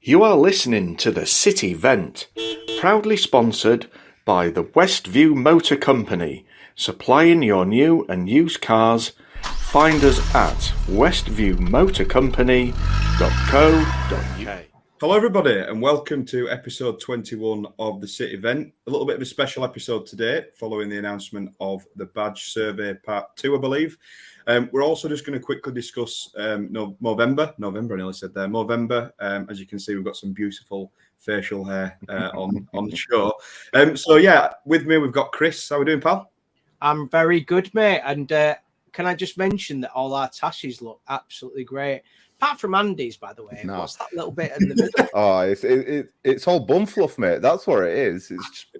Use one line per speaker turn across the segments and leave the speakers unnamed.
You are listening to the City Vent, proudly sponsored by the Westview Motor Company, supplying your new and used cars. Find us at westviewmotorcompany.co.uk.
Hello everybody and welcome to episode 21 of the City Vent. A little bit of a special episode today following the announcement of the badge survey part 2, I believe. We're also just going to quickly discuss Movember. As you can see, we've got some beautiful facial hair on the show. With me we've got Chris. How are we doing, pal?
I'm very good, mate. And can I just mention that all our tashes look absolutely great? Apart from Andy's, by the way.
No.
What's that little bit in the middle?
It's all bum fluff, mate. That's what it is.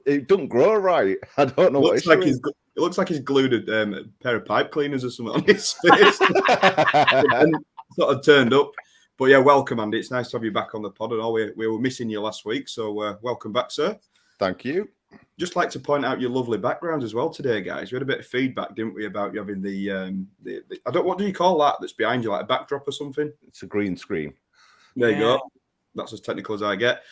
It doesn't grow right. I don't know what it's like.
It looks like he's glued a pair of pipe cleaners or something on his face. And sort of turned up. But yeah, welcome, Andy. It's nice to have you back on the pod. And we were missing you last week, so welcome back, sir.
Thank you.
Just like to point out your lovely background as well today, guys. We had a bit of feedback, didn't we, about you having the what do you call that that's behind you, like a backdrop or something?
It's a green screen.
There you go. That's as technical as I get.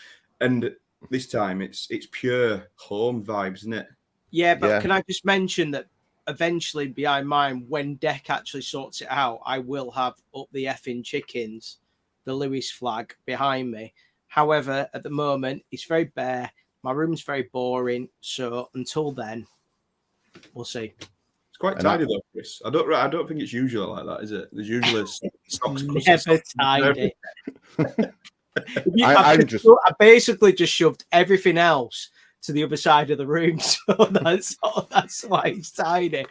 And this time it's pure home vibes, isn't it?
Yeah, but can I just mention that eventually behind mine, when Deck actually sorts it out, I will have up the effing chickens, the Lewis flag behind me. However, at the moment, it's very bare. My room's very boring, so until then, we'll see.
It's quite tidy though, Chris. I don't think it's usually like that, is it? There's usually socks.
Never tidy. I basically just shoved everything else to the other side of the room, so that's why it's tidy.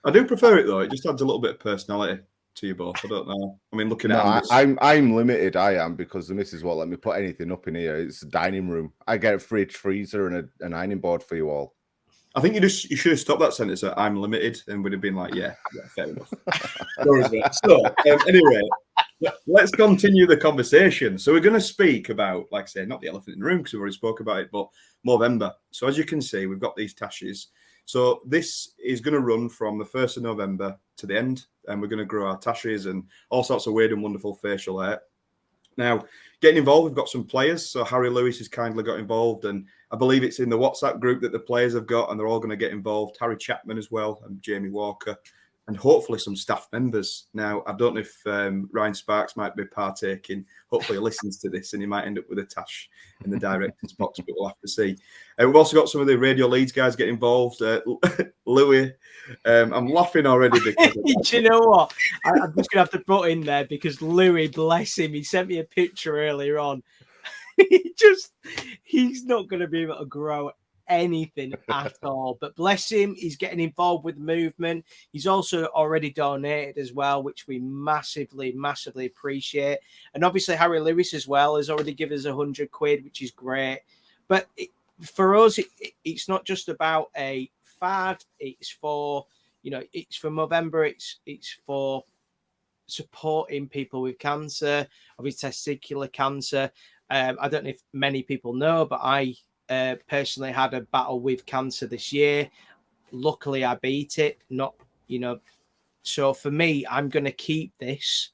I do prefer it though. It just adds a little bit of personality to you both. I don't know. I mean,
I'm limited. I am, because the missus won't let me put anything up in here. It's a dining room. I get a fridge, freezer, and an ironing board for you all.
I think you should have stopped that sentence at "I'm limited" and would have been like, yeah, fair enough. Anyway, let's continue the conversation. So we're going to speak about, like I say, not the elephant in the room because we've already spoke about it, but Movember. So as you can see, we've got these tashes. So this is going to run from the 1st of November to the end, and we're going to grow our tashes and all sorts of weird and wonderful facial hair. Now, getting involved, we've got some players. So Harry Lewis has kindly got involved, and I believe it's in the WhatsApp group that the players have got, and they're all going to get involved. Harry Chapman as well, and Jamie Walker, and hopefully some staff members. Now, I don't know if Ryan Sparks might be partaking. Hopefully he listens to this and he might end up with a tash in the director's box, but we'll have to see. We've also got some of the Radio Leeds guys get involved. Louis, I'm laughing already because
do you know what? I'm just going to have to put in there because Louis, bless him, he sent me a picture earlier on. He's not going to be able to grow anything at all, but bless him, he's getting involved with the movement. He's also already donated as well, which we massively appreciate. And obviously Harry Lewis as well has already given us £100, which is great. But for us, it's not just about a fad. It's for it's for Movember. It's for supporting people with cancer, obviously testicular cancer. I don't know if many people know, but I personally had a battle with cancer this year. Luckily, I beat it. So for me, I'm going to keep this.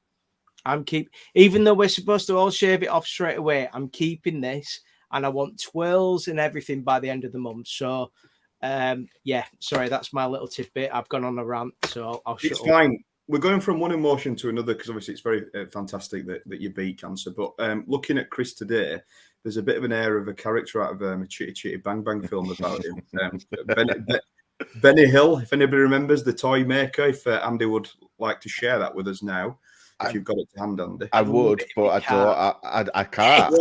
Even though we're supposed to all shave it off straight away, I'm keeping this, and I want twirls and everything by the end of the month. So, sorry, that's my little tidbit. I've gone on a rant, so I'll shut up.
It's fine. We're going from one emotion to another because obviously it's very fantastic that you beat cancer. But looking at Chris today, there's a bit of an air of a character out of a Chitty Chitty Bang Bang film about him. Benny Hill, if anybody remembers, the toy maker. If Andy would like to share that with us now, if you've got it to hand, Andy.
I would, but I don't. I can't.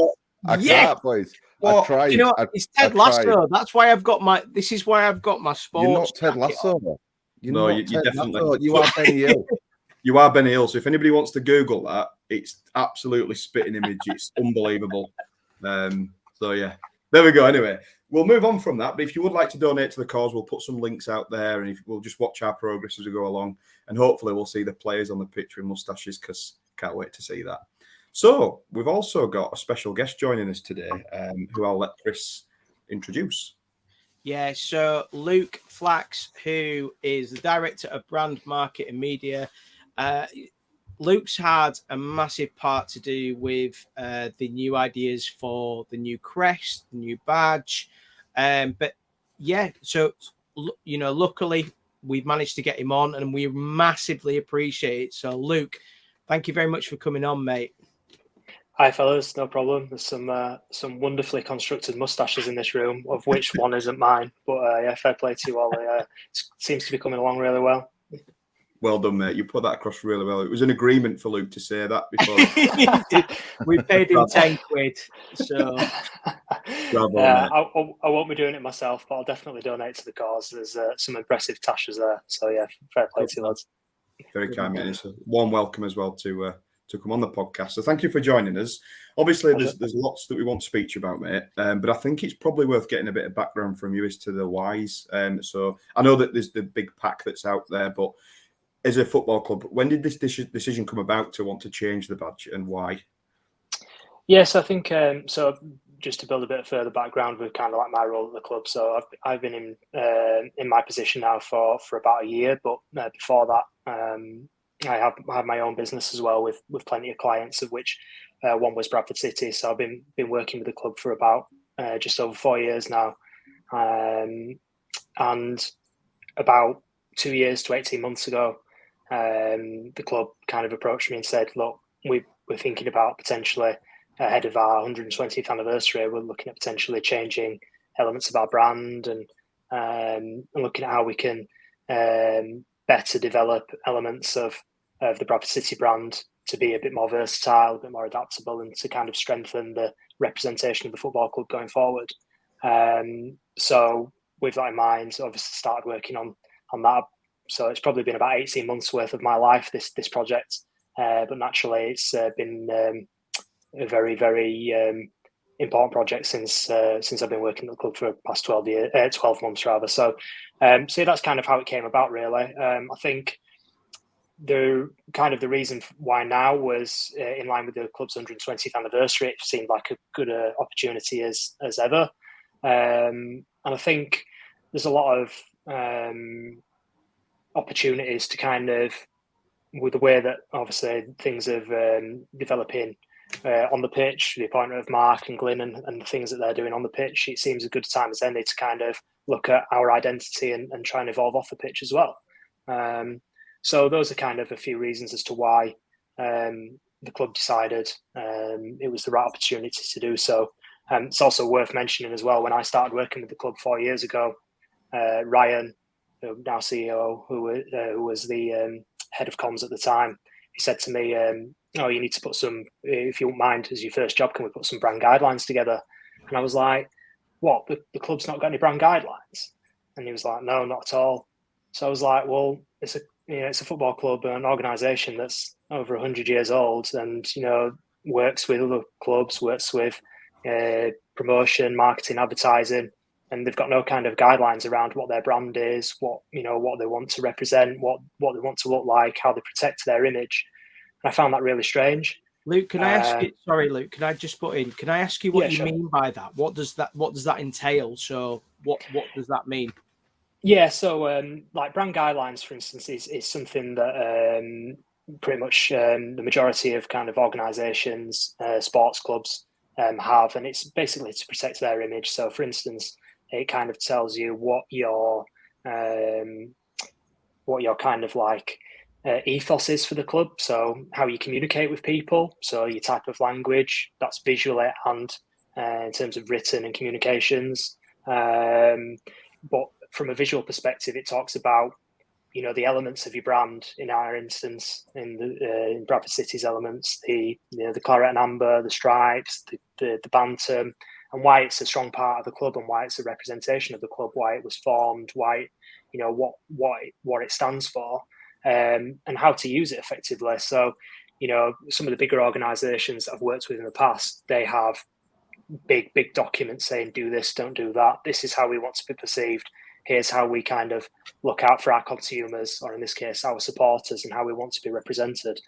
I can't, boys.
Well,
I tried.
It's Ted Lasso. That's why I've got my. This is why I've got my sports.
You're not Ted Lasso.
You definitely.
You are Benny Hill.
You are Benny Hill. So if anybody wants to Google that, it's absolutely spitting image. It's unbelievable. There we go. Anyway, we'll move on from that. But if you would like to donate to the cause, we'll put some links out there, and we'll just watch our progress as we go along, and hopefully we'll see the players on the pitch with mustaches, because can't wait to see that. So we've also got a special guest joining us today, who I'll let Chris introduce.
Yeah, so Luke Flacks, who is the Director of Brand Market and Media. Luke's had a massive part to do with the new ideas for the new crest, the new badge. But yeah, so, luckily we've managed to get him on and we massively appreciate it. So, Luke, thank you very much for coming on, mate.
Hi, fellas. No problem. There's some wonderfully constructed mustaches in this room, of which one isn't mine. But yeah, fair play to you all. It seems to be coming along really well.
Well done, mate. You put that across really well. It was an agreement for Luke to say that before.
We paid him 10 quid. So
Bravo,
I won't be doing it myself, but I'll definitely donate to the cause. There's some impressive tashes there. So yeah, fair play to you, lads.
Very kind, mate. It's a warm welcome as well to come on the podcast. So thank you for joining us. Obviously, there's lots that we want to speak to you about, mate. But I think it's probably worth getting a bit of background from you as to the whys. So I know that there's the big pack that's out there, but as a football club, when did this decision come about to want to change the badge and why?
Yes, I think so. Just to build a bit of further background with kind of like my role at the club. So I've been in my position now for about a year, but before that, I have my own business as well with plenty of clients, of which one was Bradford City. So I've been working with the club for about just over 4 years now, and about 2 years to 18 months ago, the club kind of approached me and said, "Look, we're thinking about potentially ahead of our 120th anniversary. We're looking at potentially changing elements of our brand and looking at how we can better develop elements of the Bradford City brand to be a bit more versatile, a bit more adaptable, and to kind of strengthen the representation of the football club going forward." So with that in mind, obviously started working on that. So it's probably been about 18 months worth of my life, this project. But naturally, it's been a very, very important project since I've been working at the club for the past 12 months rather. So that's kind of how it came about, really. I think the reason why now was in line with the club's 120th anniversary. It seemed like a good opportunity as ever. And I think there's a lot of opportunities to kind of, with the way that obviously things are developing on the pitch, the appointment of Mark and Glyn and the things that they're doing on the pitch, it seems a good time as any to kind of look at our identity and try and evolve off the pitch as well. So those are kind of a few reasons as to why the club decided it was the right opportunity to do so. It's also worth mentioning as well, when I started working with the club 4 years ago, Ryan, now CEO, who was the head of comms at the time, he said to me, "Oh, you need to put some, if you won't mind, as your first job, can we put some brand guidelines together?" And I was like, "What? The club's not got any brand guidelines?" And he was like, "No, not at all." So I was like, "Well, it's a football club, an organisation that's over 100 years old, and works with other clubs, works with promotion, marketing, advertising." And they've got no kind of guidelines around what their brand is, what they want to represent, what they want to look like, how they protect their image. And I found that really strange.
Luke, can I ask you? Sorry, Luke. Can I just put in? Can I ask you what you
sure.
mean by that? What does that entail? So, what does that mean?
Yeah, so like brand guidelines, for instance, is something that pretty much the majority of kind of organisations, sports clubs have, and it's basically to protect their image. So, for instance, it kind of tells you what your kind of like ethos is for the club. So how you communicate with people. So your type of language, that's visually and in terms of written and communications. But from a visual perspective, it talks about the elements of your brand. In our instance, in Bradford City's elements, the claret and amber, the stripes, the bantam, and why it's a strong part of the club and why it's a representation of the club, why it was formed, why what it stands for, and how to use it effectively. So, some of the bigger organisations that I've worked with in the past, they have big documents saying do this, don't do that. This is how we want to be perceived. Here's how we kind of look out for our consumers, or in this case, our supporters, and how we want to be represented.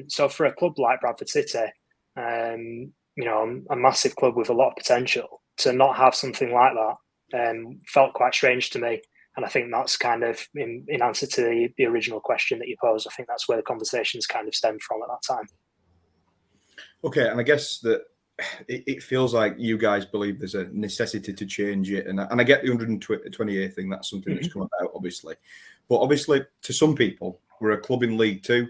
So for a club like Bradford City, a massive club with a lot of potential, to not have something like that felt quite strange to me. And I think that's kind of in answer to the original question that you posed. I think that's where the conversations kind of stemmed from at that time.
Okay, and I guess that it feels like you guys believe there's a necessity to change it, and I get the 128th thing. That's something that's come about, obviously, but obviously to some people, we're a club in League Two.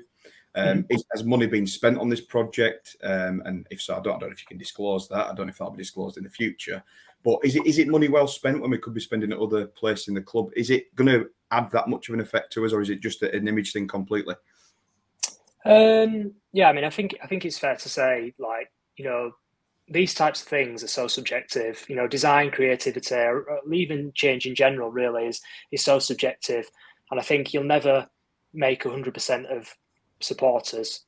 Has money been spent on this project? And if so, I don't know if you can disclose that. I don't know if that'll be disclosed in the future. But is it money well spent when we could be spending it other places in the club? Is it going to add that much of an effect to us, or is it just an image thing completely?
Yeah, I mean, I think it's fair to say, like, you know, these types of things are so subjective. You know, design, creativity, or even change in general, really is so subjective. And I think you'll never make 100% of supporters,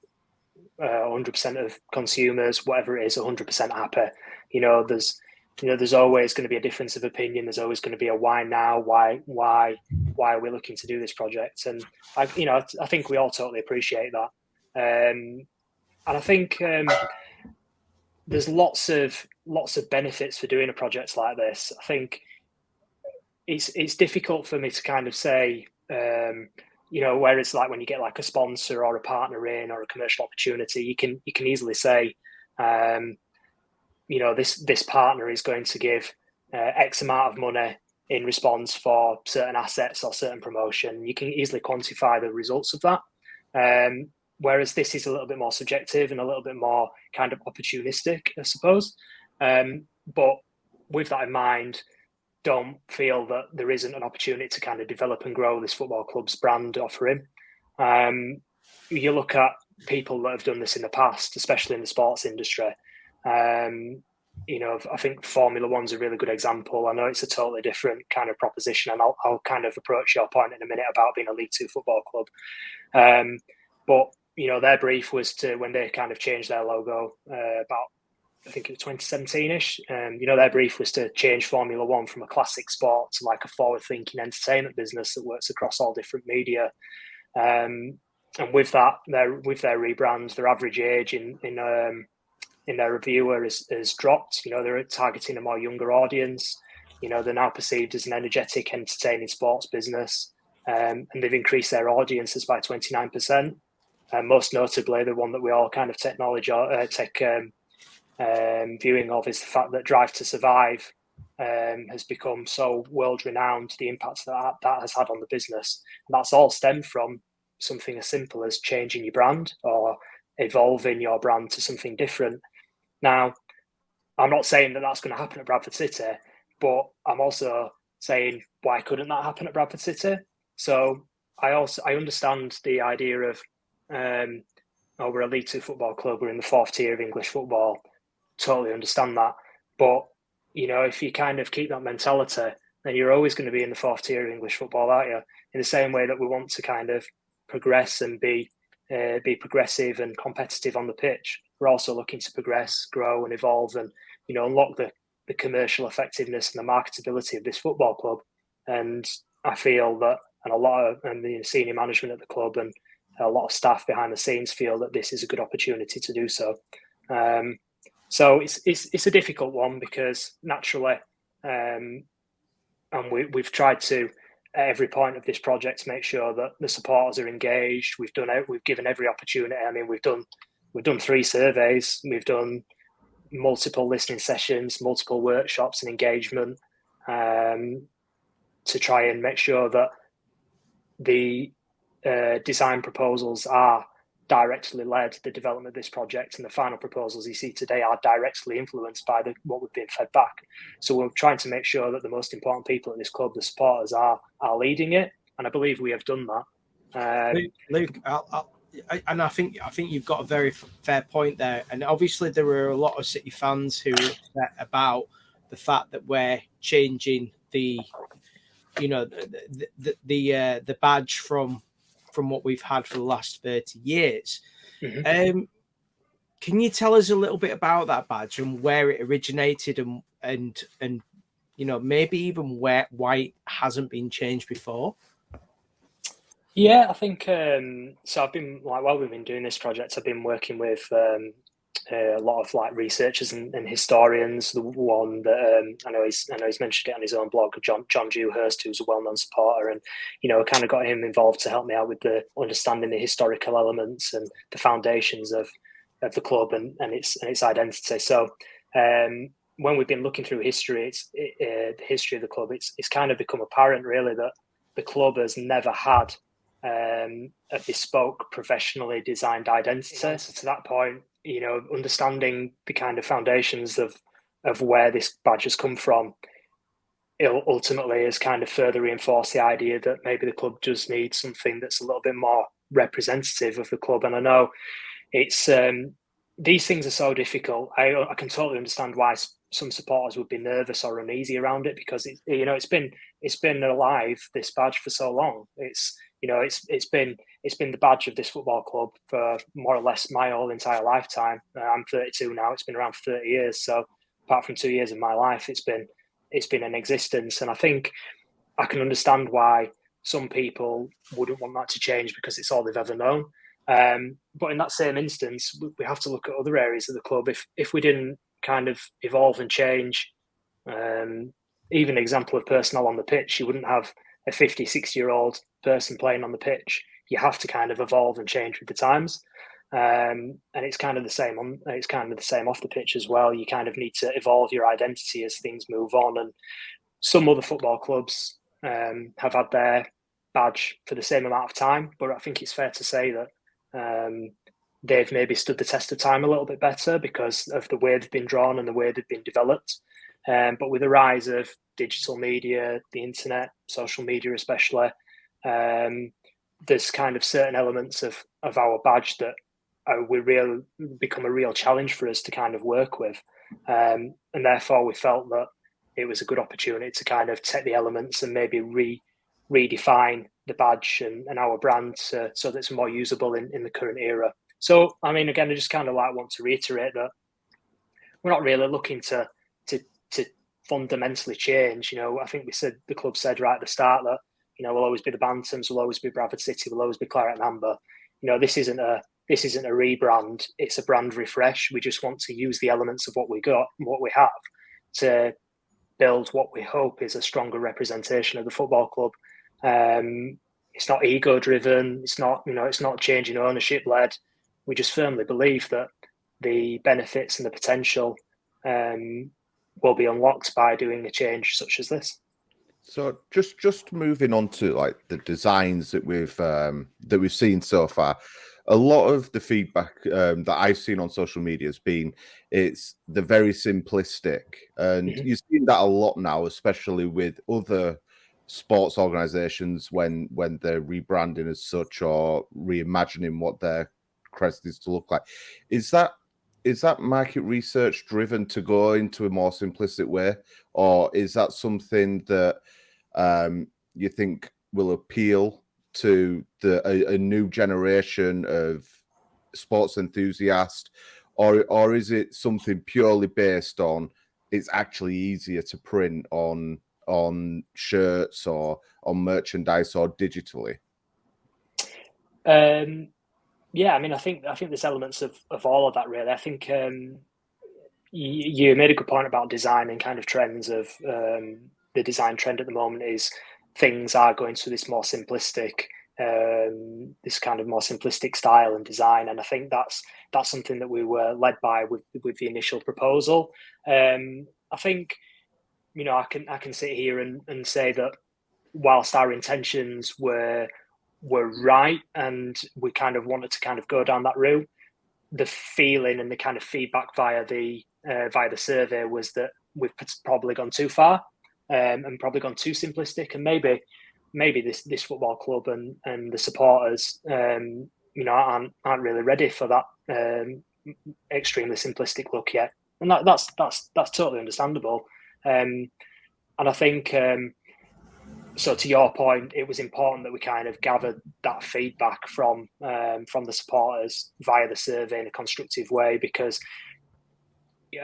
100% of consumers, whatever it is, 100% happy. You know, there's always going to be a difference of opinion. There's always going to be a why now, why are we looking to do this project? And I think we all totally appreciate that. And I think there's lots of benefits for doing a project like this. I think it's difficult for me to kind of say, where it's like when you get like a sponsor or a partner in or a commercial opportunity, you can easily say, this partner is going to give X amount of money in response for certain assets or certain promotion. You can easily quantify the results of that. Whereas this is a little bit more subjective and a little bit more kind of opportunistic, I suppose. But with that in mind, don't feel that there isn't an opportunity to kind of develop and grow this football club's brand offering. You look at people that have done this in the past, especially in the sports industry. I think Formula One's a really good example. I know it's a totally different kind of proposition, and I'll kind of approach your point in a minute about being a League Two football club. But their brief was to, when they kind of changed their logo about, I think it was 2017-ish, their brief was to change Formula One from a classic sport to like a forward-thinking entertainment business that works across all different media. And with that, with their rebrand, their average age in their reviewer has dropped. They're targeting a more younger audience. They're now perceived as an energetic, entertaining sports business, and they've increased their audiences by 29%. Most notably, the one that we all kind of take viewing of is the fact that Drive to Survive has become so world renowned. The impact that has had on the business, and that's all stemmed from something as simple as changing your brand or evolving your brand to something different. Now, I'm not saying that that's going to happen at Bradford City, but I'm also saying, why couldn't that happen at Bradford City? So I understand the idea of, we're a League Two football club, we're in the fourth tier of English football. Totally understand that. But, if you kind of keep that mentality, then you're always going to be in the fourth tier of English football, aren't you? In the same way that we want to kind of progress and be progressive and competitive on the pitch, we're also looking to progress, grow and evolve and, unlock the commercial effectiveness and the marketability of this football club. And I feel that, and the senior management at the club and a lot of staff behind the scenes feel that this is a good opportunity to do so. So it's a difficult one because naturally, and we've tried to, at every point of this project, to make sure that the supporters are engaged. We've given every opportunity. I mean, we've done 3 surveys. We've done multiple listening sessions, multiple workshops and engagement to try and make sure that the design proposals are directly led the development of this project, and the final proposals you see today are directly influenced by what we've been fed back. So we're trying to make sure that the most important people at this club, the supporters, are leading it, and I believe we have done that.
Luke, I think you've got a very fair point there, and obviously there are a lot of City fans who are upset about the fact that we're changing the badge from what we've had for the last 30 years. Mm-hmm. Can you tell us a little bit about that badge and where it originated and maybe even why it hasn't been changed before?
Yeah, I think so. I've been while we've been doing this project, I've been working with a lot of like researchers and historians. The one that I know he's mentioned it on his own blog, John Dewhurst, who's a well-known supporter, and I kind of got him involved to help me out with the understanding the historical elements and the foundations of the club and its identity. So when we've been looking through history, the history of the club, it's kind of become apparent really that the club has never had a bespoke, professionally designed identity. So to that point, understanding the kind of foundations of where this badge has come from, it ultimately has kind of further reinforced the idea that maybe the club does need something that's a little bit more representative of the club. And I know it's these things are so difficult. I can totally understand why some supporters would be nervous or uneasy around it, because it's been alive, this badge, for so long. It's been the badge of this football club for more or less my whole entire lifetime. I'm 32 now. It's been around for 30 years. So apart from 2 years of my life, it's been in existence. And I think I can understand why some people wouldn't want that to change, because it's all they've ever known. But in that same instance, we have to look at other areas of the club. If we didn't kind of evolve and change, even an example of personnel on the pitch, you wouldn't have a 50, 60-year-old person playing on the pitch. You have to kind of evolve and change with the times. And it's kind of the same off the pitch as well. You kind of need to evolve your identity as things move on. And some other football clubs have had their badge for the same amount of time, but I think it's fair to say that they've maybe stood the test of time a little bit better because of the way they've been drawn and the way they've been developed. But with the rise of digital media, the internet, social media especially, there's kind of certain elements of our badge that will really become a real challenge for us to kind of work with. And therefore we felt that it was a good opportunity to kind of take the elements and maybe redefine the badge and our brand so that it's more usable in the current era. So, I mean, again, I just kind of want to reiterate that we're not really looking to fundamentally change. I think the club said right at the start that, we'll always be the Bantams, we'll always be Bradford City, we'll always be Claret and Amber. This isn't a rebrand, it's a brand refresh. We just want to use the elements of what we got and what we have to build what we hope is a stronger representation of the football club. It's not ego driven. It's not changing ownership led. We just firmly believe that the benefits and the potential will be unlocked by doing a change such as this.
So just moving on to like the designs that we've seen so far, a lot of the feedback that I've seen on social media has been it's the very simplistic, and you've seen that a lot now, especially with other sports organizations when they're rebranding as such or reimagining what their crest is to look like. Is that market research driven to go into a more simplistic way, or is that something that you think will appeal to a new generation of sports enthusiasts, or is it something purely based on it's actually easier to print on shirts or on merchandise or digitally?
Yeah, I mean, I think there's elements of all of that, really. I think you made a good point about design and kind of trends of the design trend at the moment is things are going to this more simplistic, this kind of more simplistic style and design. And I think that's something that we were led by with the initial proposal. I think, I can sit here and say that whilst our intentions were right and we kind of wanted to kind of go down that route, the feeling and the kind of feedback via the survey was that we've probably gone too far and probably gone too simplistic, and maybe this football club and the supporters aren't really ready for that extremely simplistic look yet, and that's totally understandable. And I think so to your point, it was important that we kind of gathered that feedback from the supporters via the survey in a constructive way, because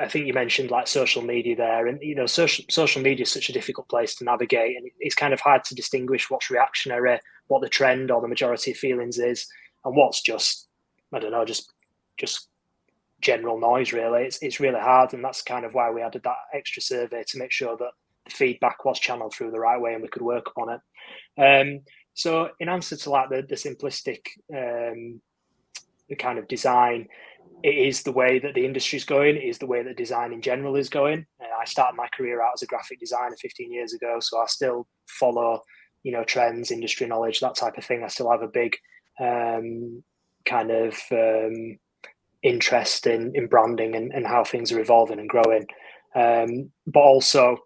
I think you mentioned like social media there, and social media is such a difficult place to navigate, and it's kind of hard to distinguish what's reactionary, what the trend or the majority of feelings is, and what's just, I don't know, just general noise. Really, it's really hard, and that's kind of why we added that extra survey to make sure that the feedback was channeled through the right way and we could work upon it. So in answer to like the simplistic the kind of design, it is the way that the industry is going. It is the way that design in general is going. I started my career out as a graphic designer 15 years ago, so I still follow, trends, industry knowledge, that type of thing. I still have a big kind of interest in branding and how things are evolving and growing. But also,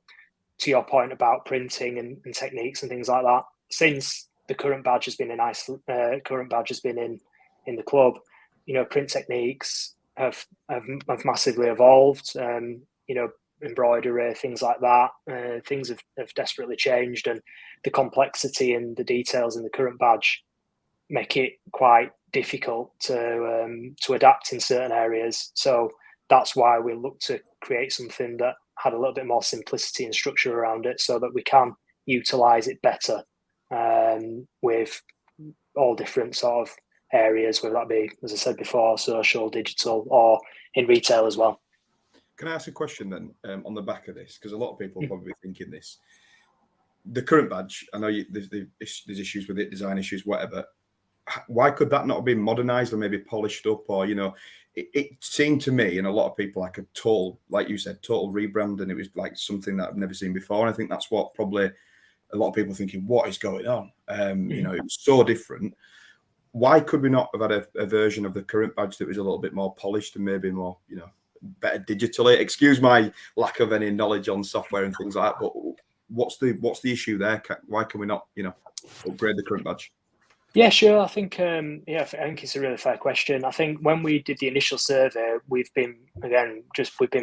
to your point about printing and techniques and things like that, since the current badge has been in the club, print techniques have massively evolved. Embroidery, things like that. Things have desperately changed, and the complexity and the details in the current badge make it quite difficult to adapt in certain areas. So that's why we look to create something that had a little bit more simplicity and structure around it, so that we can utilize it better with all different sort of areas, whether that be, as I said before, social, digital, or in retail as well.
Can I ask a question then on the back of this? Because a lot of people are probably thinking this. The current badge, I know there's issues with it, design issues, whatever. Why could that not have been modernized or maybe polished up? Or, it seemed to me and a lot of people like a total, like you said, total rebrand. And it was like something that I've never seen before. And I think that's what probably a lot of people are thinking, what is going on? It was so different. Why could we not have had a version of the current badge that was a little bit more polished and maybe more, better digitally? Excuse my lack of any knowledge on software and things like that, but what's the issue there? Why can we not, upgrade the current badge?
Yeah, sure. I think it's a really fair question. I think when we did the initial survey, we've been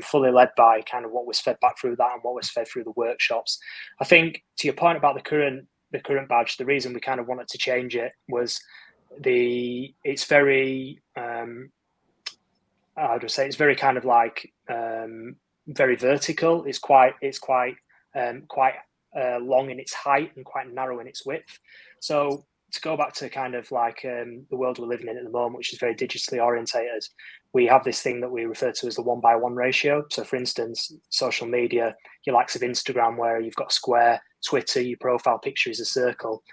fully led by kind of what was fed back through that and what was fed through the workshops. I think to your point about the current badge, the reason we kind of wanted to change it was it's very I would say it's very kind of like very vertical. It's quite long in its height and quite narrow in its width. So to go back to kind of like the world we're living in at the moment, which is very digitally orientated, we have this thing that we refer to as the 1:1 ratio. So for instance, social media, your likes of Instagram, where you've got a square, Twitter, your profile picture is a circle.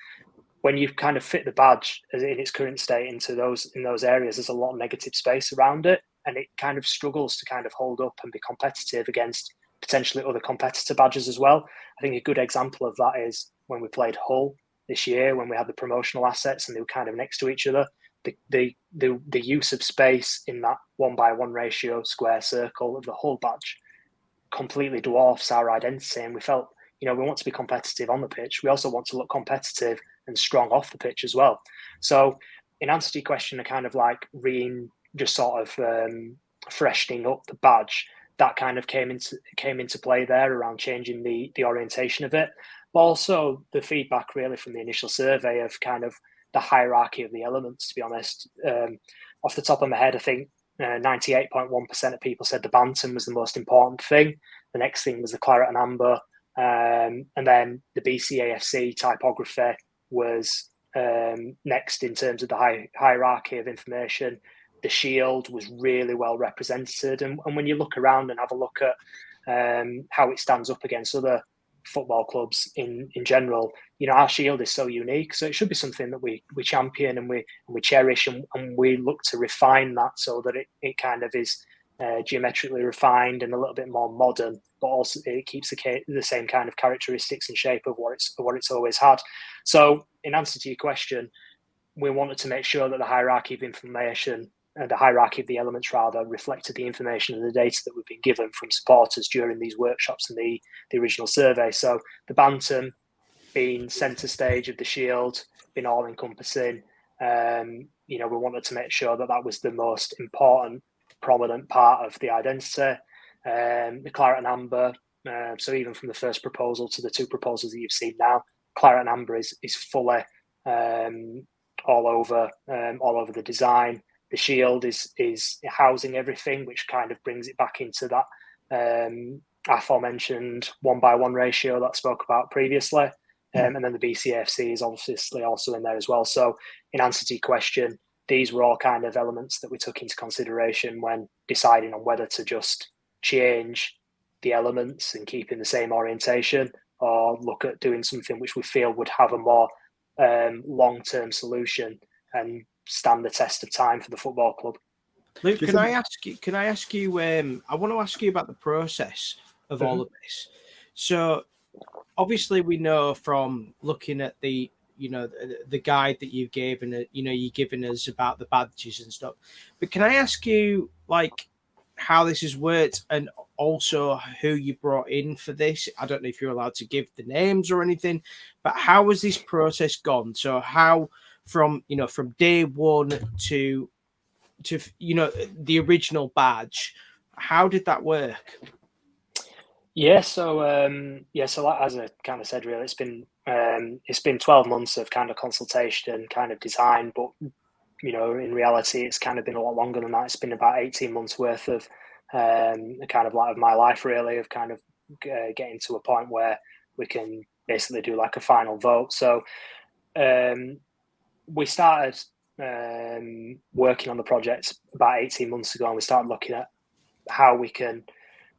When you kind of fit the badge in its current state in those areas, there's a lot of negative space around it, and it kind of struggles to kind of hold up and be competitive against potentially other competitor badges as well. I think a good example of that is when we played Hull this year, when we had the promotional assets and they were kind of next to each other. The use of space in that 1:1 ratio square circle of the Hull badge completely dwarfs our identity, and we felt, we want to be competitive on the pitch. We also want to look competitive and strong off the pitch as well. So in answer to your question, I kind of like freshening up the badge, that kind of came into play there around changing the orientation of it. But also the feedback really from the initial survey of kind of the hierarchy of the elements, to be honest. Off the top of my head, I think 98.1% of people said the bantam was the most important thing. The next thing was the claret and amber. And then the BCAFC typography was next in terms of the hierarchy of information. The shield was really well represented. And when you look around and have a look at how it stands up against other football clubs in general, our shield is so unique. So it should be something that we champion and we cherish, and we look to refine that so that it kind of is geometrically refined and a little bit more modern, but also it keeps the same kind of characteristics and shape of what it's always had. So in answer to your question, we wanted to make sure that the hierarchy of information, the hierarchy of the elements rather, reflected the information and the data that we've been given from supporters during these workshops and the original survey. So the bantam being centre stage of the shield, being all encompassing, we wanted to make sure that was the most important, prominent part of the identity. The claret and amber, so even from the first proposal to the two proposals that you've seen now, claret and amber is fully all over the design. The shield is housing everything, which kind of brings it back into that aforementioned 1:1 ratio that I spoke about previously. And then the BCAFC is obviously also in there as well. So in answer to your question, these were all kind of elements that we took into consideration when deciding on whether to just change the elements and keeping the same orientation, or look at doing something which we feel would have a more long-term solution and stand the test of time for the football club.
Luke, can I ask you? I want to ask you about the process of all of this. So, obviously, we know from looking at the guide that you've given, you're giving us about the badges and stuff. But can I ask you, like, how this has worked, and also who you brought in for this? I don't know if you're allowed to give the names or anything, but how has this process gone? So, how from day one to the original badge, how did that work?
So like, as I kind of said, really, it's been 12 months of kind of consultation and kind of design, but in reality, it's kind of been a lot longer than that. It's been about 18 months worth of kind of like of my life, really, of kind of getting to a point where we can basically do like a final vote. So we started working on the project about 18 months ago, and we started looking at how we can,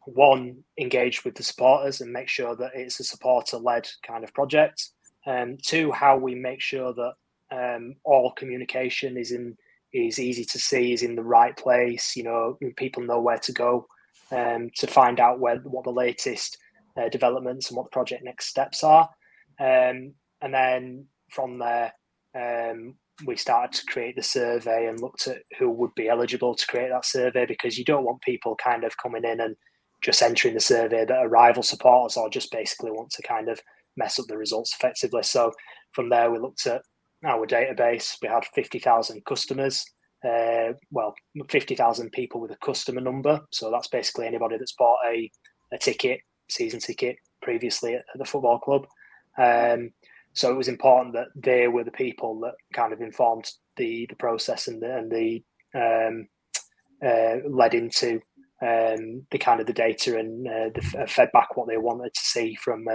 one, engage with the supporters and make sure that it's a supporter-led kind of project. Two, how we make sure that all communication is easy to see, is in the right place. People know where to go to find out what the latest developments and what the project next steps are. And then from there, we started to create the survey and looked at who would be eligible to create that survey, because you don't want people kind of coming in and just entering the survey that are rival supporters or just basically want to kind of mess up the results effectively. So from there, we looked at our database. We had 50,000 customers, 50,000 people with a customer number. So that's basically anybody that's bought a season ticket previously at the football club. So it was important that they were the people that kind of informed the process and led into the kind of the data and the fed back what they wanted to see from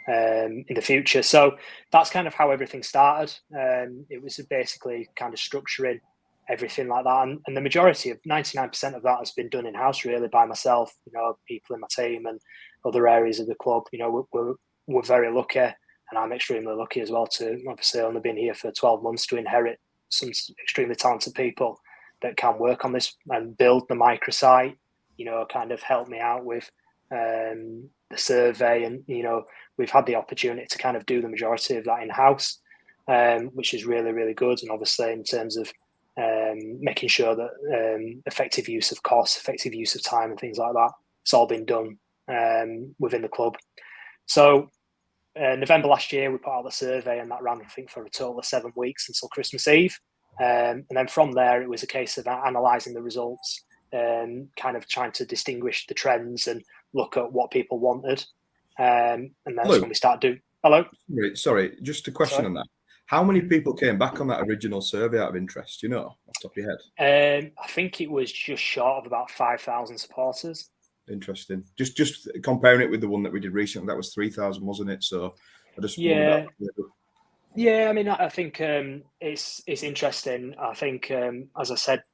in the future. So that's kind of how everything started. It was basically kind of structuring everything like that, and the majority of 99% of that has been done in house, really, by myself. People in my team and other areas of the club. We're very lucky. And I'm extremely lucky as well to obviously only been here for 12 months to inherit some extremely talented people that can work on this and build the microsite, kind of help me out with the survey. And, we've had the opportunity to kind of do the majority of that in-house, which is really, really good. And obviously in terms of making sure that effective use of cost, effective use of time and things like that, it's all been done within the club. So November last year, we put out the survey, and that ran, I think, for a total of 7 weeks until Christmas Eve. And then from there, it was a case of analysing the results and kind of trying to distinguish the trends and look at what people wanted. And that's when we started doing... Hello?
Sorry, just a question on that. How many people came back on that original survey out of interest, off the top of your
head? I think it was just short of about 5,000 supporters.
Interesting. Just comparing it with the one that we did recently, that was 3,000, wasn't it? So I just
wondered. Yeah, I mean, I think it's interesting. I think, as I said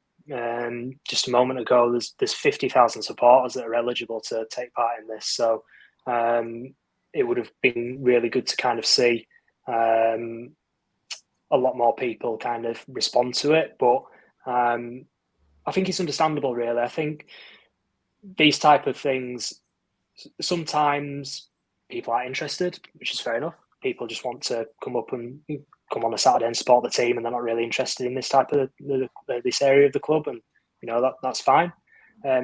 just a moment ago, there's 50,000 supporters that are eligible to take part in this. So it would have been really good to kind of see a lot more people kind of respond to it. But I think it's understandable, really. I think these type of things, sometimes people are interested, which is fair enough. People just want to come on a Saturday and support the team, and they're not really interested in this type of this area of the club, and that's fine.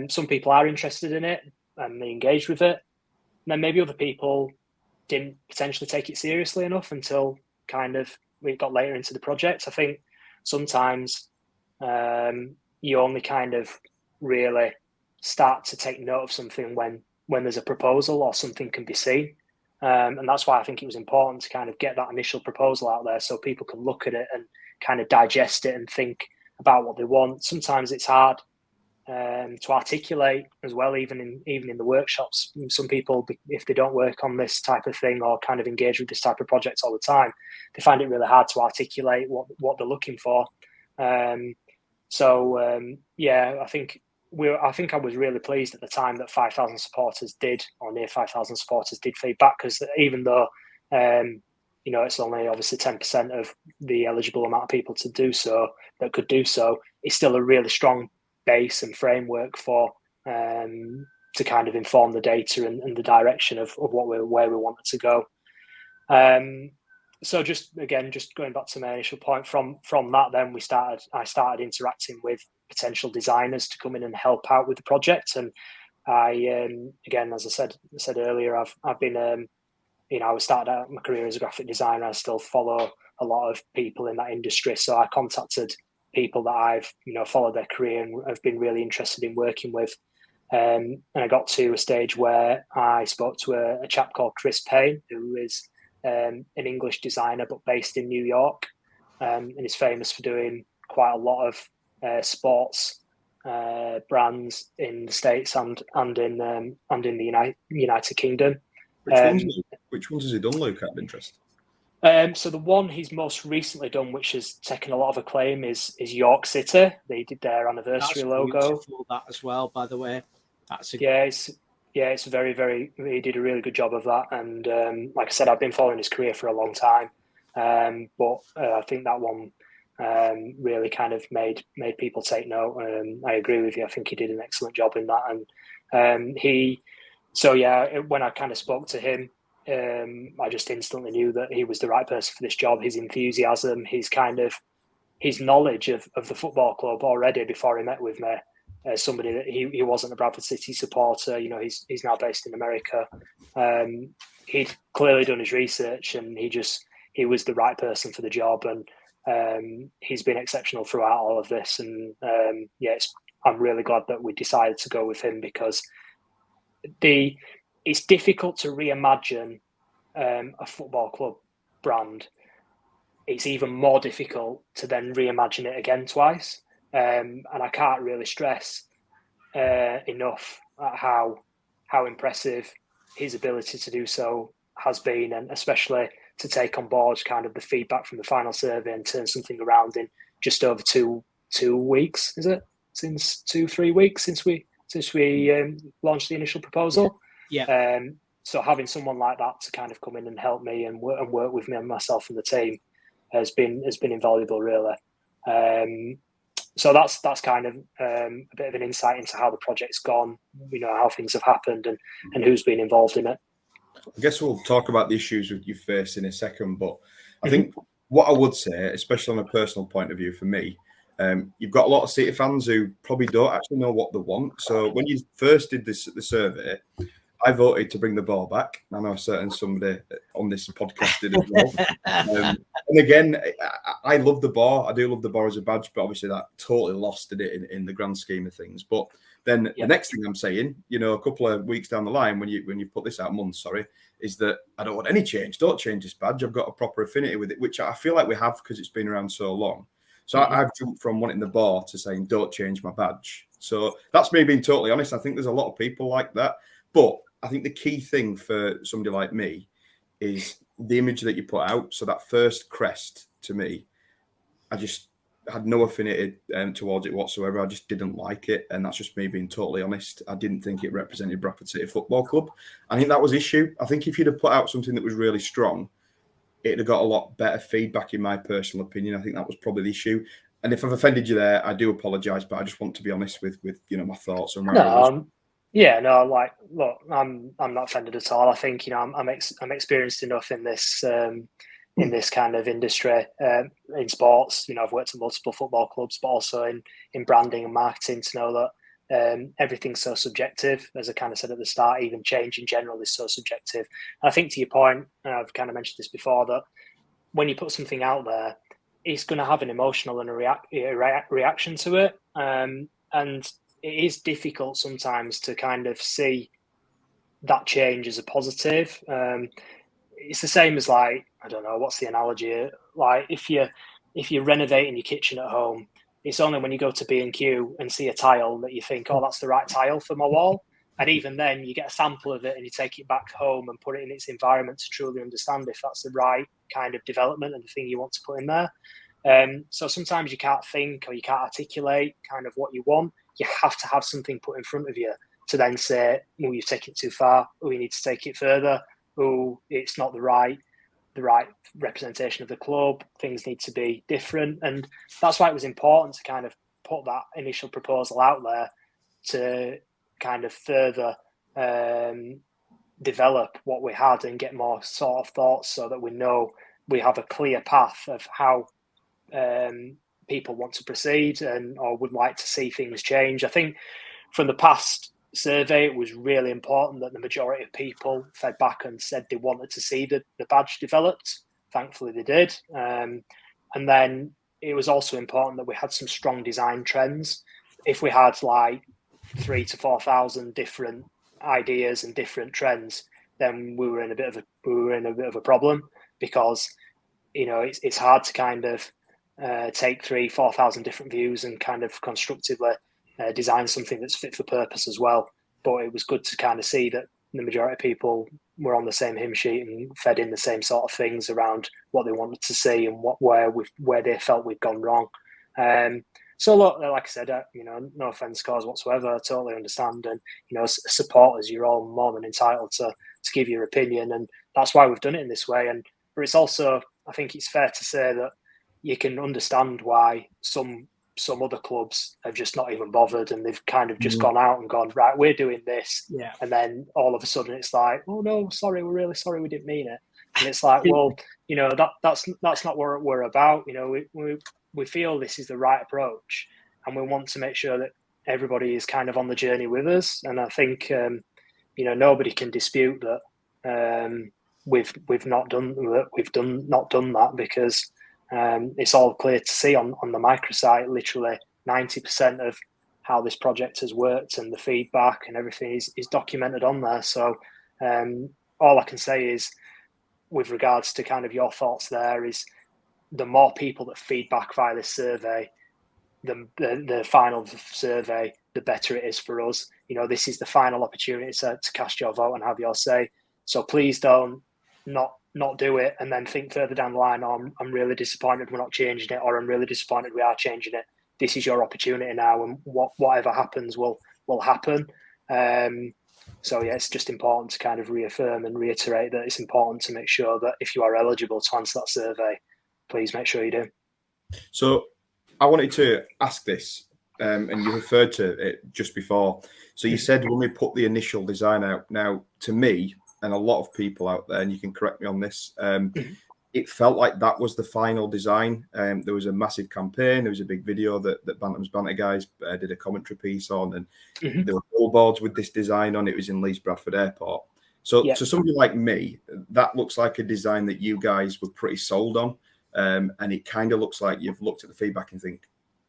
Some people are interested in it and they engage with it, and then maybe other people didn't potentially take it seriously enough until kind of we got later into the project. I think sometimes you only kind of really start to take note of something when there's a proposal or something can be seen. And that's why I think it was important to kind of get that initial proposal out there so people can look at it and kind of digest it and think about what they want. Sometimes it's hard to articulate as well, even in the workshops. Some people, if they don't work on this type of thing or kind of engage with this type of projects all the time, they find it really hard to articulate what they're looking for. Yeah, I think I was really pleased at the time that 5,000 supporters did, or near 5,000 supporters did feedback, because even though it's only obviously 10% of the eligible amount of people to do so that could do so, it's still a really strong base and framework for to kind of inform the data and the direction of where we wanted to go. So just going back to my initial point, from that, then I started interacting with potential designers to come in and help out with the project. And I, again, as I said earlier, I've been, I started out my career as a graphic designer. I still follow a lot of people in that industry. So I contacted people that I've, followed their career and have been really interested in working with. And I got to a stage where I spoke to a chap called Chris Payne, who is an English designer but based in New York, and is famous for doing quite a lot of sports brands in the States and in the United Kingdom.
Which ones has he done, Luke, out of interest?
So the one he's most recently done, which has taken a lot of acclaim, is York City. They did their anniversary logo.
That as well, by the way.
It's very, very. He did a really good job of that, and like I said, I've been following his career for a long time. But I think that one really kind of made people take note. I agree with you. I think he did an excellent job in that, and when I kind of spoke to him, I just instantly knew that he was the right person for this job. His enthusiasm, his knowledge of the football club already before he met with me. Somebody that he wasn't a Bradford City supporter, he's now based in America. He'd clearly done his research, and he was the right person for the job, and he's been exceptional throughout all of this. And I'm really glad that we decided to go with him, because it's difficult to reimagine a football club brand. It's even more difficult to then reimagine it again twice. And I can't really stress enough at how impressive his ability to do so has been, and especially to take on board kind of the feedback from the final survey and turn something around in just over 2 weeks. Is it since 2-3 weeks since we launched the initial proposal?
Yeah.
So having someone like that to kind of come in and help me and work with me and myself and the team has been invaluable, really. So that's kind of a bit of an insight into how the project's gone, how things have happened, and who's been involved in it.
I guess we'll talk about the issues you face in a second, but I think what I would say, especially on a personal point of view for me, you've got a lot of City fans who probably don't actually know what they want. So when you first did the survey, I voted to bring the ball back. I know somebody on this podcast did as well. And again, I love the bar. I do love the bar as a badge, but obviously that totally lost it in the grand scheme of things. But then the next thing I'm saying, a couple of weeks down the line, when you put this out, months, sorry, is that I don't want any change. Don't change this badge. I've got a proper affinity with it, which I feel like we have because it's been around so long. So I've jumped from wanting the bar to saying, don't change my badge. So that's me being totally honest. I think there's a lot of people like that. But I think the key thing for somebody like me is the image that you put out. So that first crest, to me, I just had no affinity towards it whatsoever. I just didn't like it. And that's just me being totally honest. I didn't think it represented Bradford City Football Club. I think that was the issue. I think if you'd have put out something that was really strong, it'd have got a lot better feedback, in my personal opinion. I think that was probably the issue. And if I've offended you there, I do apologise, but I just want to be honest with my thoughts and
look, I'm not offended at all. I think I'm experienced enough in this kind of industry in sports. I've worked at multiple football clubs, but also in branding and marketing, to know that everything's so subjective. As I kind of said at the start, even change in general is so subjective. And I think, to your point, and I've kind of mentioned this before, that when you put something out there, it's going to have an emotional and a reaction to it, and it is difficult sometimes to kind of see that change as a positive. It's the same as, like, I don't know, what's the analogy? Like if you're renovating your kitchen at home, it's only when you go to B&Q and see a tile that you think, oh, that's the right tile for my wall. And even then you get a sample of it and you take it back home and put it in its environment to truly understand if that's the right kind of development and the thing you want to put in there. So sometimes you can't think or you can't articulate kind of what you want. You have to have something put in front of you to then say, "Oh, you've taken it too far. Oh, you need to take it further. Oh, it's not the right representation of the club. Things need to be different." And that's why it was important to kind of put that initial proposal out there to kind of further develop what we had and get more sort of thoughts, so that we know we have a clear path of how people want to proceed and or would like to see things change. I think from the past survey, it was really important that the majority of people fed back and said they wanted to see the badge developed. Thankfully, they did. And then it was also important that we had some strong design trends. If we had like 3,000 to 4,000 different ideas and different trends, then we were in a bit of a problem, because it's hard to kind of take 3,000-4,000 different views and kind of constructively design something that's fit for purpose as well. But it was good to kind of see that the majority of people were on the same hymn sheet and fed in the same sort of things around what they wanted to see and where they felt we'd gone wrong. So look, like I said, no offence cause whatsoever. I totally understand, and as supporters, you're all more than entitled to give your opinion, and that's why we've done it in this way. But it's also, I think it's fair to say that you can understand why some other clubs have just not even bothered, and they've kind of just gone out and gone, right, we're doing this, and then all of a sudden it's like, oh no, sorry, we're really sorry, we didn't mean it. And it's like, well, that's not what we're about. We feel this is the right approach, and we want to make sure that everybody is kind of on the journey with us. And I think nobody can dispute that we've not done that, because it's all clear to see on the microsite. Literally 90% of how this project has worked and the feedback and everything is documented on there. So all I can say is, with regards to kind of your thoughts there, is the more people that feedback via this survey, the final survey, the better it is for us. This is the final opportunity to cast your vote and have your say. So please don't not do it and then think further down the line, oh, I'm really disappointed we're not changing it, or I'm really disappointed we are changing it. This is your opportunity now, and whatever happens will happen. So yeah, it's just important to kind of reaffirm and reiterate that it's important to make sure that if you are eligible to answer that survey, please make sure you do.
So I wanted to ask this, and you referred to it just before. So you said when we put the initial design out, now to me and a lot of people out there, and you can correct me on this, it felt like that was the final design. There was a massive campaign. There was a big video that Bantam's Banter guys did a commentary piece on, and there were billboards with this design on. It was in Leeds Bradford Airport. So to somebody like me, that looks like a design that you guys were pretty sold on. And it kind of looks like you've looked at the feedback and think,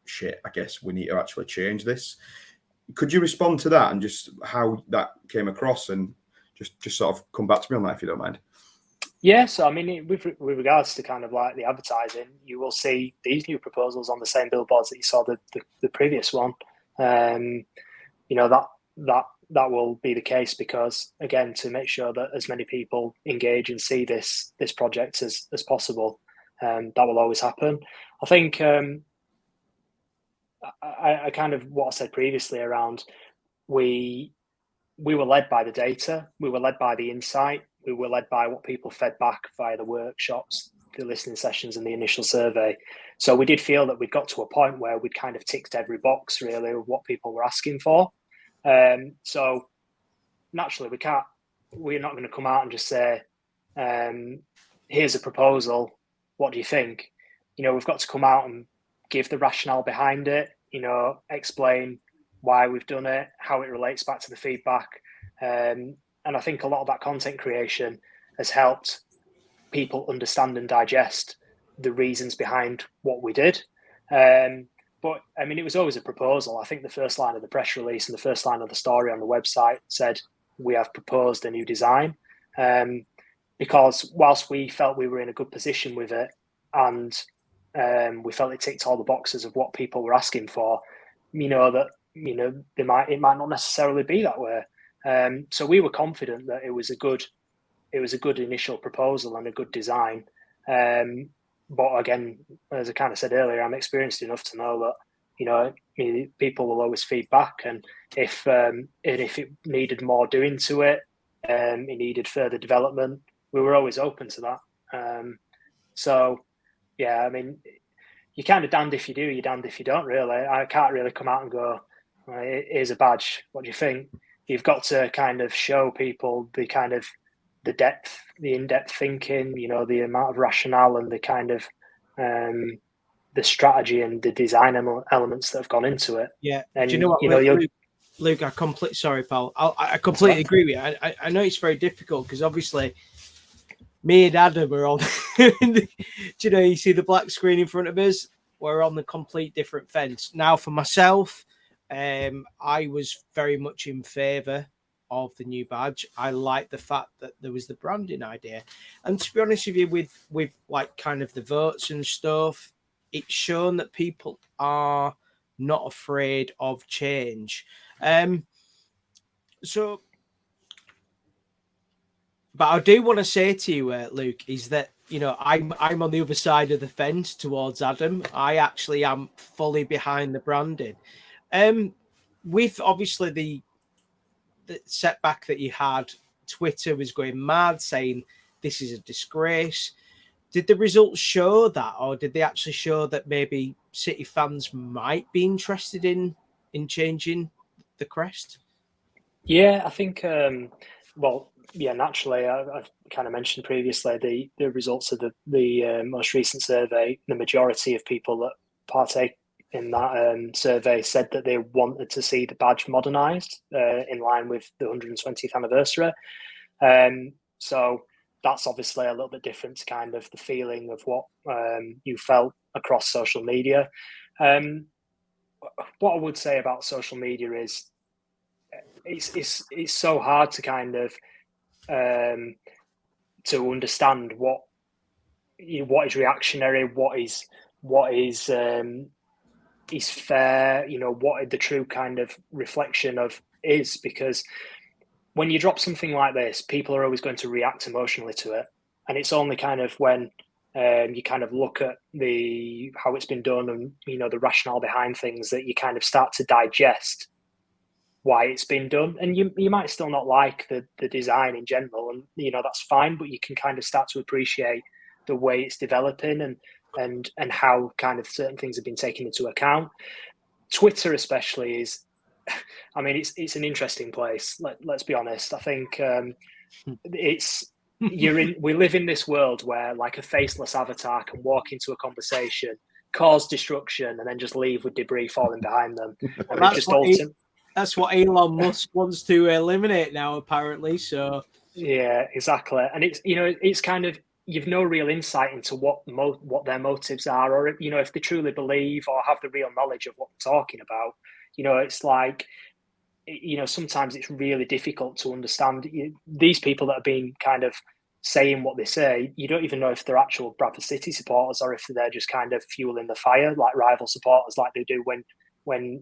shit, I guess we need to actually change this. Could you respond to that and just how that came across, and just sort of come back to me on that, if you don't mind?
Yeah, so I mean, with regards to kind of like the advertising, you will see these new proposals on the same billboards that you saw the previous one. That will be the case, because again, to make sure that as many people engage and see this project as possible, that will always happen. I think I kind of what I said previously around we were led by the data, we were led by the insight, we were led by what people fed back via the workshops, the listening sessions, and the initial survey. So we did feel that we'd got to a point where we'd kind of ticked every box really of what people were asking for. So naturally, we're not going to come out and just say, here's a proposal, what do you think? We've got to come out and give the rationale behind it, explain why we've done it, how it relates back to the feedback. And I think a lot of that content creation has helped people understand and digest the reasons behind what we did. But I mean, it was always a proposal. I think the first line of the press release and the first line of the story on the website said, we have proposed a new design. Because whilst we felt we were in a good position with it, and we felt it ticked all the boxes of what people were asking for, it might not necessarily be that way. So we were confident that it was a good initial proposal and a good design. but again, as I kind of said earlier, I'm experienced enough to know that, you know, people will always feed back, and if it needed more doing to it, it needed further development, we were always open to that. So yeah, I mean, you're kind of damned if you do, you're damned if you don't, really. I can't really come out and go, here's a badge, what do you think? You've got to kind of show people the depth, the in-depth thinking, you know, the amount of rationale and the kind of the strategy and the design elements that have gone into it.
Yeah.
And,
do you know what, Luke, sorry, pal. I completely agree with you. I know it's very difficult because obviously me and Adam are on, do you know, you see the black screen in front of us? We're on the complete different fence. Now, for myself, I was very much in favour of the new badge. I like the fact that there was the branding idea. And to be honest with you, with like kind of the votes and stuff, it's shown that people are not afraid of change. But I do want to say to you, Luke, is that, you know, I'm on the other side of the fence towards Adam. I actually am fully behind the branding. With obviously the setback that you had, Twitter was going mad saying this is a disgrace. Did the results show that, or did they actually show that maybe City fans might be interested in changing the crest?
Yeah, I think, naturally, I've kind of mentioned previously the results of the most recent survey. The majority of people that partake in that survey said that they wanted to see the badge modernised in line with the 120th anniversary. So that's obviously a little bit different to kind of the feeling of what you felt across social media. What I would say about social media is it's so hard to kind of to understand what is reactionary, what is fair, you know, what the true kind of reflection of is, because when you drop something like this, people are always going to react emotionally to it, and it's only kind of when you kind of look at how it's been done and, you know, the rationale behind things that you kind of start to digest why it's been done. And you might still not like the design in general, and, you know, that's fine, but you can kind of start to appreciate the way it's developing and how kind of certain things have been taken into account. Twitter especially is, I mean, it's an interesting place. Let's be honest. I think we live in this world where like a faceless avatar can walk into a conversation, cause destruction, and then just leave with debris falling behind them. And
that's what Elon Musk wants to eliminate now, apparently. So
yeah, exactly. And it's, you know, it's kind of, you've no real insight into what their motives are, or, you know, if they truly believe or have the real knowledge of what they're talking about. You know, it's like, you know, sometimes it's really difficult to understand. These people that have been kind of saying what they say, you don't even know if they're actual Bradford City supporters or if they're just kind of fueling the fire, like rival supporters, like they do when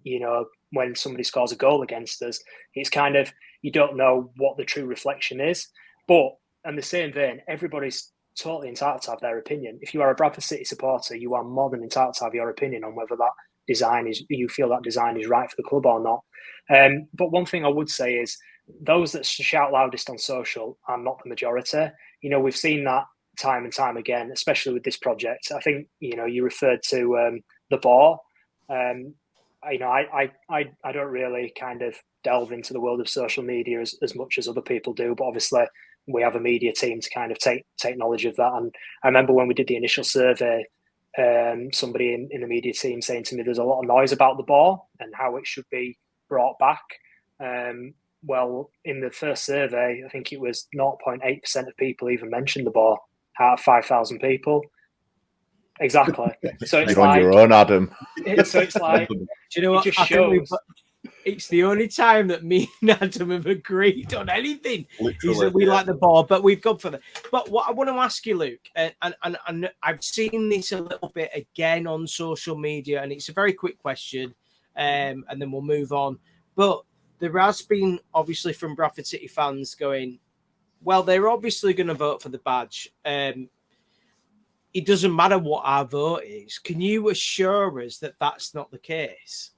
you know, when somebody scores a goal against us. It's kind of, you don't know what the true reflection is. But in the same vein, everybody's totally entitled to have their opinion. If you are a Bradford City supporter, you are more than entitled to have your opinion on whether that design is, you feel that design is right for the club or not. But one thing I would say is those that shout loudest on social are not the majority. You know, we've seen that time and time again, especially with this project. I think, you know, you referred to the bar. You know, I don't really kind of delve into the world of social media as much as other people do, but obviously we have a media team to kind of take knowledge of that. And I remember when we did the initial survey, somebody in the media team saying to me, there's a lot of noise about the ball and how it should be brought back. Well, in the first survey, I think it was 0.8% of people even mentioned the ball out of 5,000 people. Exactly. So it's
You're on your own, Adam.
So it's like,
do you know what?
It just shows.
It's the only time that me and Adam have agreed on anything.
Literally,
is that we like the ball, but we've gone for that. But what I want to ask you, Luke, and I've seen this a little bit again on social media, and it's a very quick question, and then we'll move on. But there has been, obviously, from Bradford City fans going, well, they're obviously going to vote for the badge. it doesn't matter what our vote is. Can you assure us that that's not the case?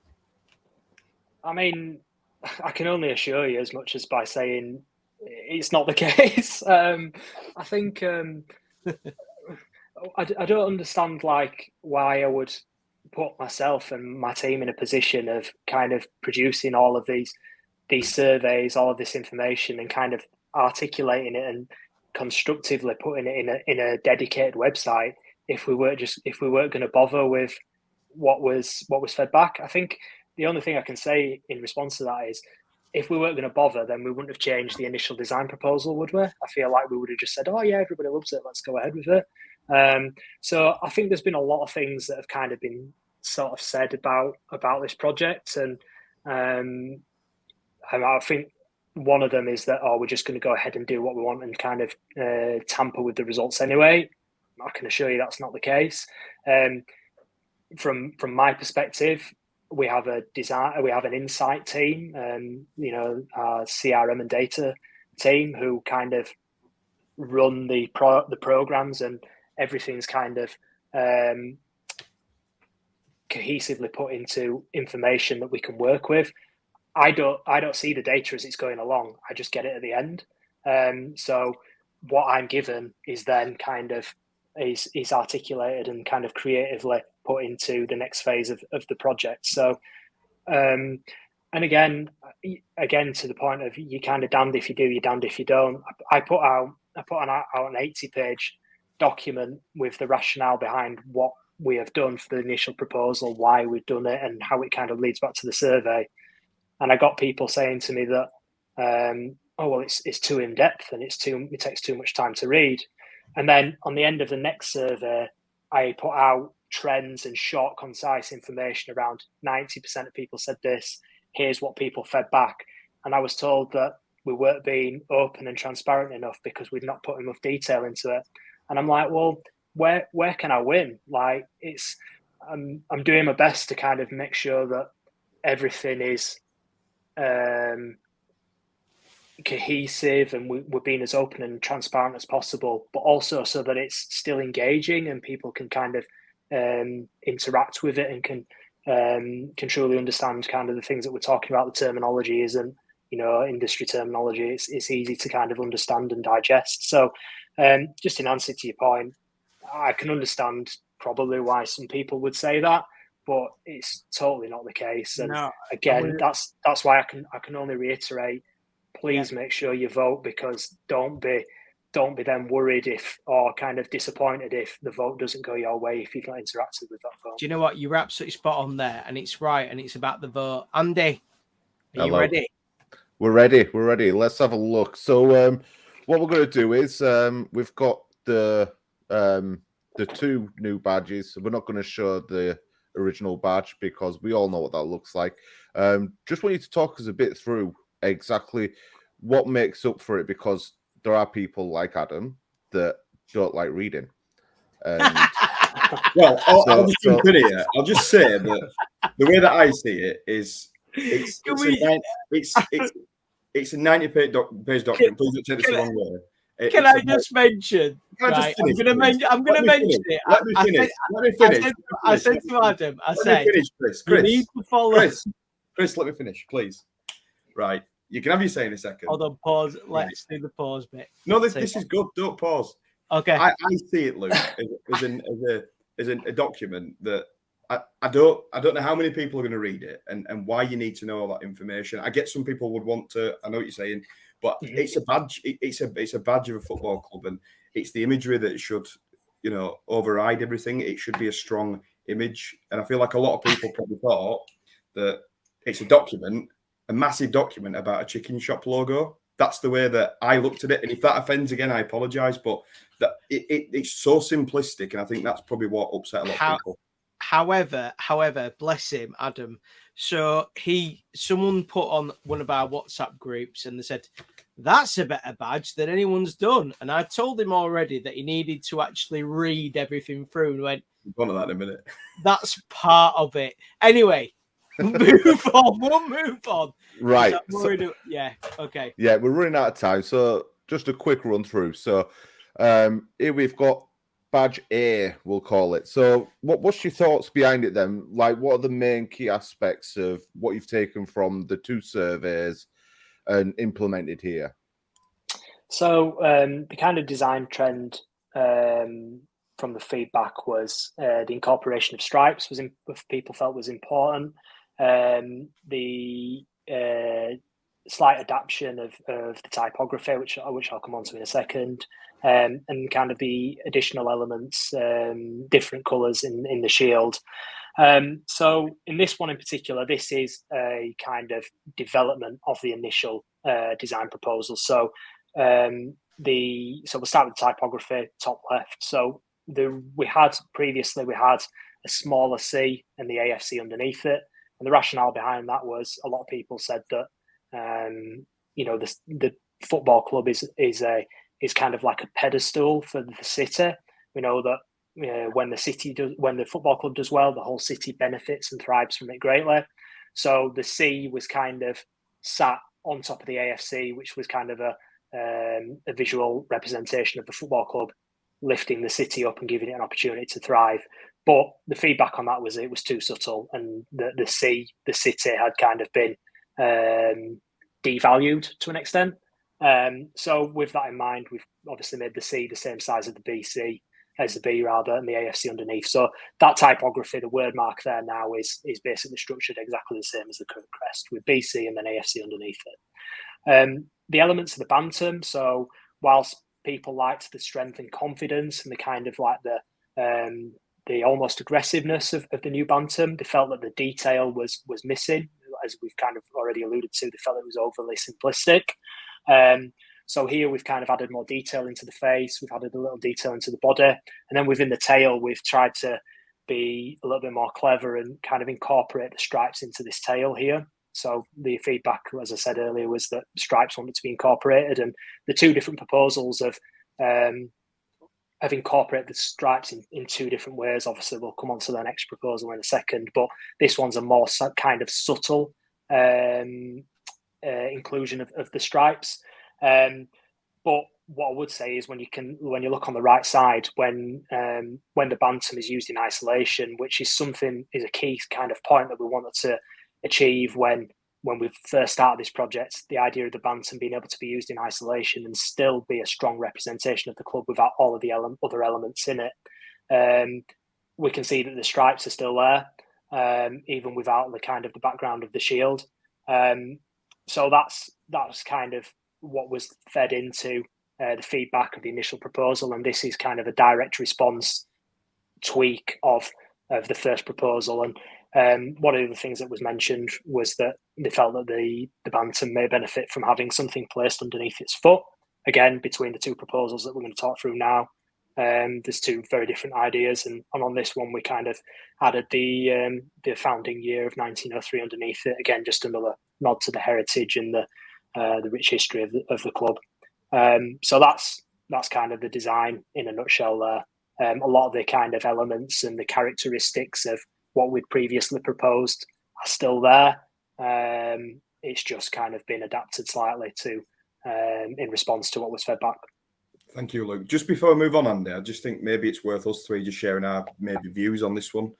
I mean, I can only assure you as much as by saying it's not the case. I think I don't understand like why I would put myself and my team in a position of kind of producing all of these surveys, all of this information, and kind of articulating it and constructively putting it in a dedicated website if we weren't going to bother with what was fed back. I think the only thing I can say in response to that is if we weren't going to bother, then we wouldn't have changed the initial design proposal, would we? I feel like we would have just said, oh yeah, everybody loves it, let's go ahead with it. So I think there's been a lot of things that have kind of been sort of said about this project, and I think one of them is that, oh, we're just going to go ahead and do what we want and kind of tamper with the results anyway. I can assure you that's not the case. From my perspective, we have an insight team, our CRM and data team who kind of run the programs, and everything's kind of cohesively put into information that we can work with. I don't see the data as it's going along. I just get it at the end. So what I'm given is then kind of is articulated and kind of creatively put into the next phase of the project. So, and again, to the point of you kind of damned if you do, you're damned if you don't. I put out an 80-page document with the rationale behind what we have done for the initial proposal, why we've done it, and how it kind of leads back to the survey. And I got people saying to me that, oh well, it's too in depth and it takes too much time to read. And then on the end of the next survey, I put out trends and short, concise information. Around 90% of people said this. Here's what people fed back. And I was told that we weren't being open and transparent enough because we'd not put enough detail into it. And I'm like, well, where can I win? Like, I'm doing my best to kind of make sure that everything is cohesive and we're being as open and transparent as possible, but also so that it's still engaging and people can kind of interact with it and can truly understand kind of the things that we're talking about. The terminology isn't, industry terminology. It's easy to kind of understand and digest. So just in answer to your point, I can understand probably why some people would say that, but it's totally not the case. And again, that's why I can only reiterate, please make sure you vote, because don't be then worried or kind of disappointed if the vote doesn't go your way, if you've not interacted with that vote.
Do you know what? You're absolutely spot on there, and it's right, and it's about the vote. Andy, are you ready?
We're ready. Let's have a look. So what we're going to do is we've got the two new badges. We're not going to show the original badge because we all know what that looks like. Just want you to talk us a bit through exactly what makes up for it, because there are people like Adam that don't like reading. And
well, I'll just jump in here. I'll just say that the way that I see it is it's a 90-page document. Please don't take this the wrong way.
Can I just mention? I'm going to mention it.
Let me finish.
I said to Adam,
Chris,
you need to follow.
Chris, let me finish, please. Right. You can have your say in a second.
Hold on, pause. Let's do the pause bit.
No, this is good. Don't pause.
Okay.
I see it, Luke, as a document that I don't know how many people are going to read it and why you need to know all that information. I get some people would want to. I know what you're saying, but it's a badge. It's a badge of a football club, and it's the imagery that should, override everything. It should be a strong image, and I feel like a lot of people probably thought that it's a document. A massive document about a chicken shop logo. That's the way that I looked at it. And if that offends again, I apologize. But that it's so simplistic, and I think that's probably what upset a lot of people.
However, bless him, Adam. So someone put on one of our WhatsApp groups, and they said that's a better badge than anyone's done. And I told him already that he needed to actually read everything through, and went,
"We'll go on that in a minute."
That's part of it. Anyway. We'll move on.
Right.
Yeah. Okay.
Yeah, we're running out of time. So just a quick run through. So here we've got badge A, we'll call it. So what's your thoughts behind it then? Like, what are the main key aspects of what you've taken from the 2 surveys and implemented here?
So the kind of design trend from the feedback was the incorporation of stripes people felt was important. The slight adaptation of the typography, which I'll come on to in a second, and kind of the additional elements, different colours in the shield. So in this one in particular, this is a kind of development of the initial design proposal. So we'll start with the typography, top left. So we had a smaller C and the AFC underneath it, and the rationale behind that was a lot of people said that the football club is kind of like a pedestal for the city. We know that when the football club does well, the whole city benefits and thrives from it greatly. So the C was kind of sat on top of the AFC, which was kind of a visual representation of the football club lifting the city up and giving it an opportunity to thrive. But the feedback on that was it was too subtle, and the city had kind of been devalued to an extent. So with that in mind, we've obviously made the C the same size as the BC, as the B rather, and the AFC underneath. So that typography, the word mark there now is basically structured exactly the same as the current crest, with BC and then AFC underneath it. The elements of the bantam. So whilst people liked the strength and confidence and the kind of like the almost aggressiveness of the new bantam, they felt that the detail was missing, as we've kind of already alluded to. They felt it was overly simplistic. So here we've kind of added more detail into the face. We've added a little detail into the body. And then within the tail, we've tried to be a little bit more clever and kind of incorporate the stripes into this tail here. So the feedback, as I said earlier, was that stripes wanted to be incorporated, and the 2 different proposals have incorporated the stripes in 2 different ways. Obviously, we'll come on to the next proposal in a second, but this one's a more kind of subtle inclusion of the stripes. But what I would say is when you look on the right side, when the bantam is used in isolation, which is a key kind of point that we wanted to achieve when we first started this project, the idea of the bantam being able to be used in isolation and still be a strong representation of the club without all of the other elements in it. We can see that the stripes are still there, even without the kind of the background of the shield. So that's kind of what was fed into the feedback of the initial proposal, and this is kind of a direct response tweak of the first proposal. And one of the things that was mentioned was that they felt that the bantam may benefit from having something placed underneath its foot. Again, between the 2 proposals that we're going to talk through now, there's 2 very different ideas, and on this one we kind of added the founding year of 1903 underneath it. Again, just another nod to the heritage and the rich history of the club. So that's kind of the design in a nutshell there. A lot of the kind of elements and the characteristics of what we'd previously proposed are still there. It's just kind of been adapted slightly to in response to what was fed back.
Thank you, Luke. Just before we move on, Andy, I just think maybe it's worth us 3 just sharing our maybe views on this one.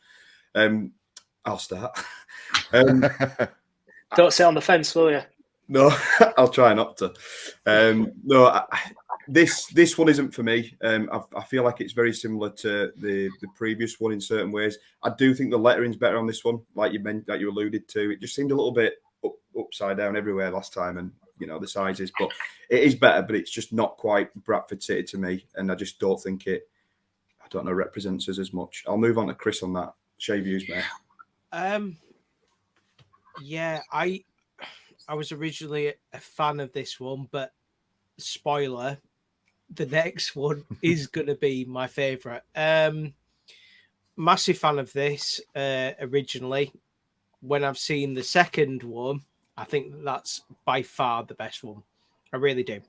I'll start.
Don't sit on the fence, will you?
No, I'll try not to. This one isn't for me. I feel like it's very similar to the previous one in certain ways. I do think the lettering's better on this one, like you alluded to. It just seemed a little bit upside down everywhere last time, and the sizes. But it is better, but it's just not quite Bradford City to me, and I just don't think it. I don't know, represents us as much. I'll move on to Chris on that. Share views, mate.
Yeah, I was originally a fan of this one, but spoiler, the next one is going to be my favourite. Massive fan of this originally. When I've seen the second one, I think that's by far the best one. I really do.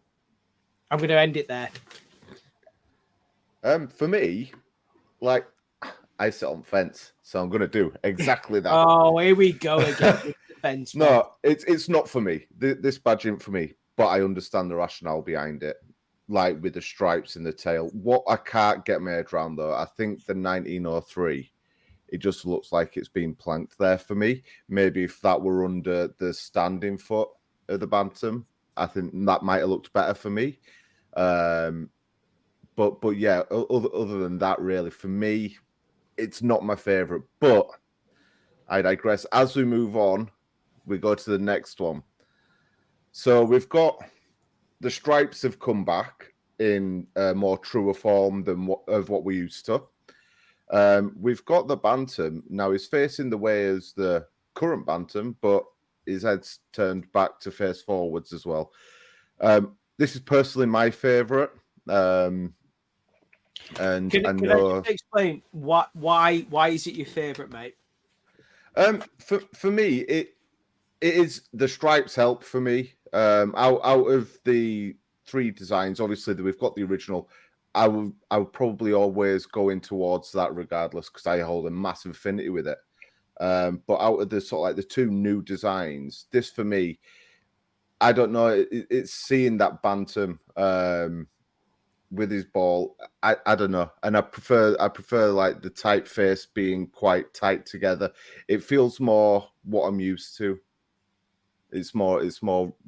I'm going to end it there.
For me, like, I sit on fence, so I'm going to do exactly that.
Oh, here we go again with the fence.
No, it's not for me. This badge isn't for me, but I understand the rationale behind it. like with the stripes in the tail. What I can't get my head around though, I think the 1903, it just looks like it's been planked there for me. Maybe if that were under the standing foot of the Bantam, I think that might have looked better for me. But yeah, other than that, really, for me, it's not my favourite. But I digress. As we move on, we go to the next one. So we've got the stripes have come back in a more truer form than what we used to. We've got the Bantam. Now he's facing the way as the current Bantam, but his head's turned back to face forwards as well. This is personally my favourite. And
Can I just explain why is it your favourite, mate?
For me, it is the stripes help for me. Out of the three designs, obviously we've got the original. I would probably always go in towards that regardless because I hold a massive affinity with it. But out of the sort of like the two new designs, this for me, I don't know. It's seeing that Bantam with his ball. I don't know, and I prefer like the typeface being quite tight together. It feels more what I'm used to. It's more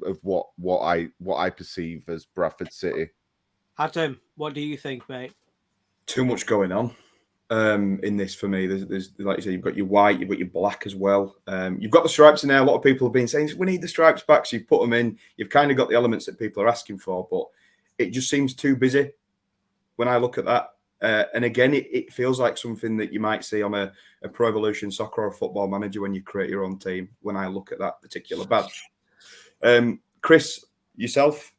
of what I perceive as Bradford City.
Adam, what do you think, mate?
Too much going on in this for me. There's like you said, you've got your white, you've got your black as well. You've got the stripes in there. A lot of people have been saying we need the stripes back, so you've put them in. You've kind of got the elements that people are asking for, but it just seems too busy when I look at that. And again, it feels like something that you might see on a Pro Evolution Soccer or Football Manager when you create your own team. When I look at that particular badge, Chris, yourself.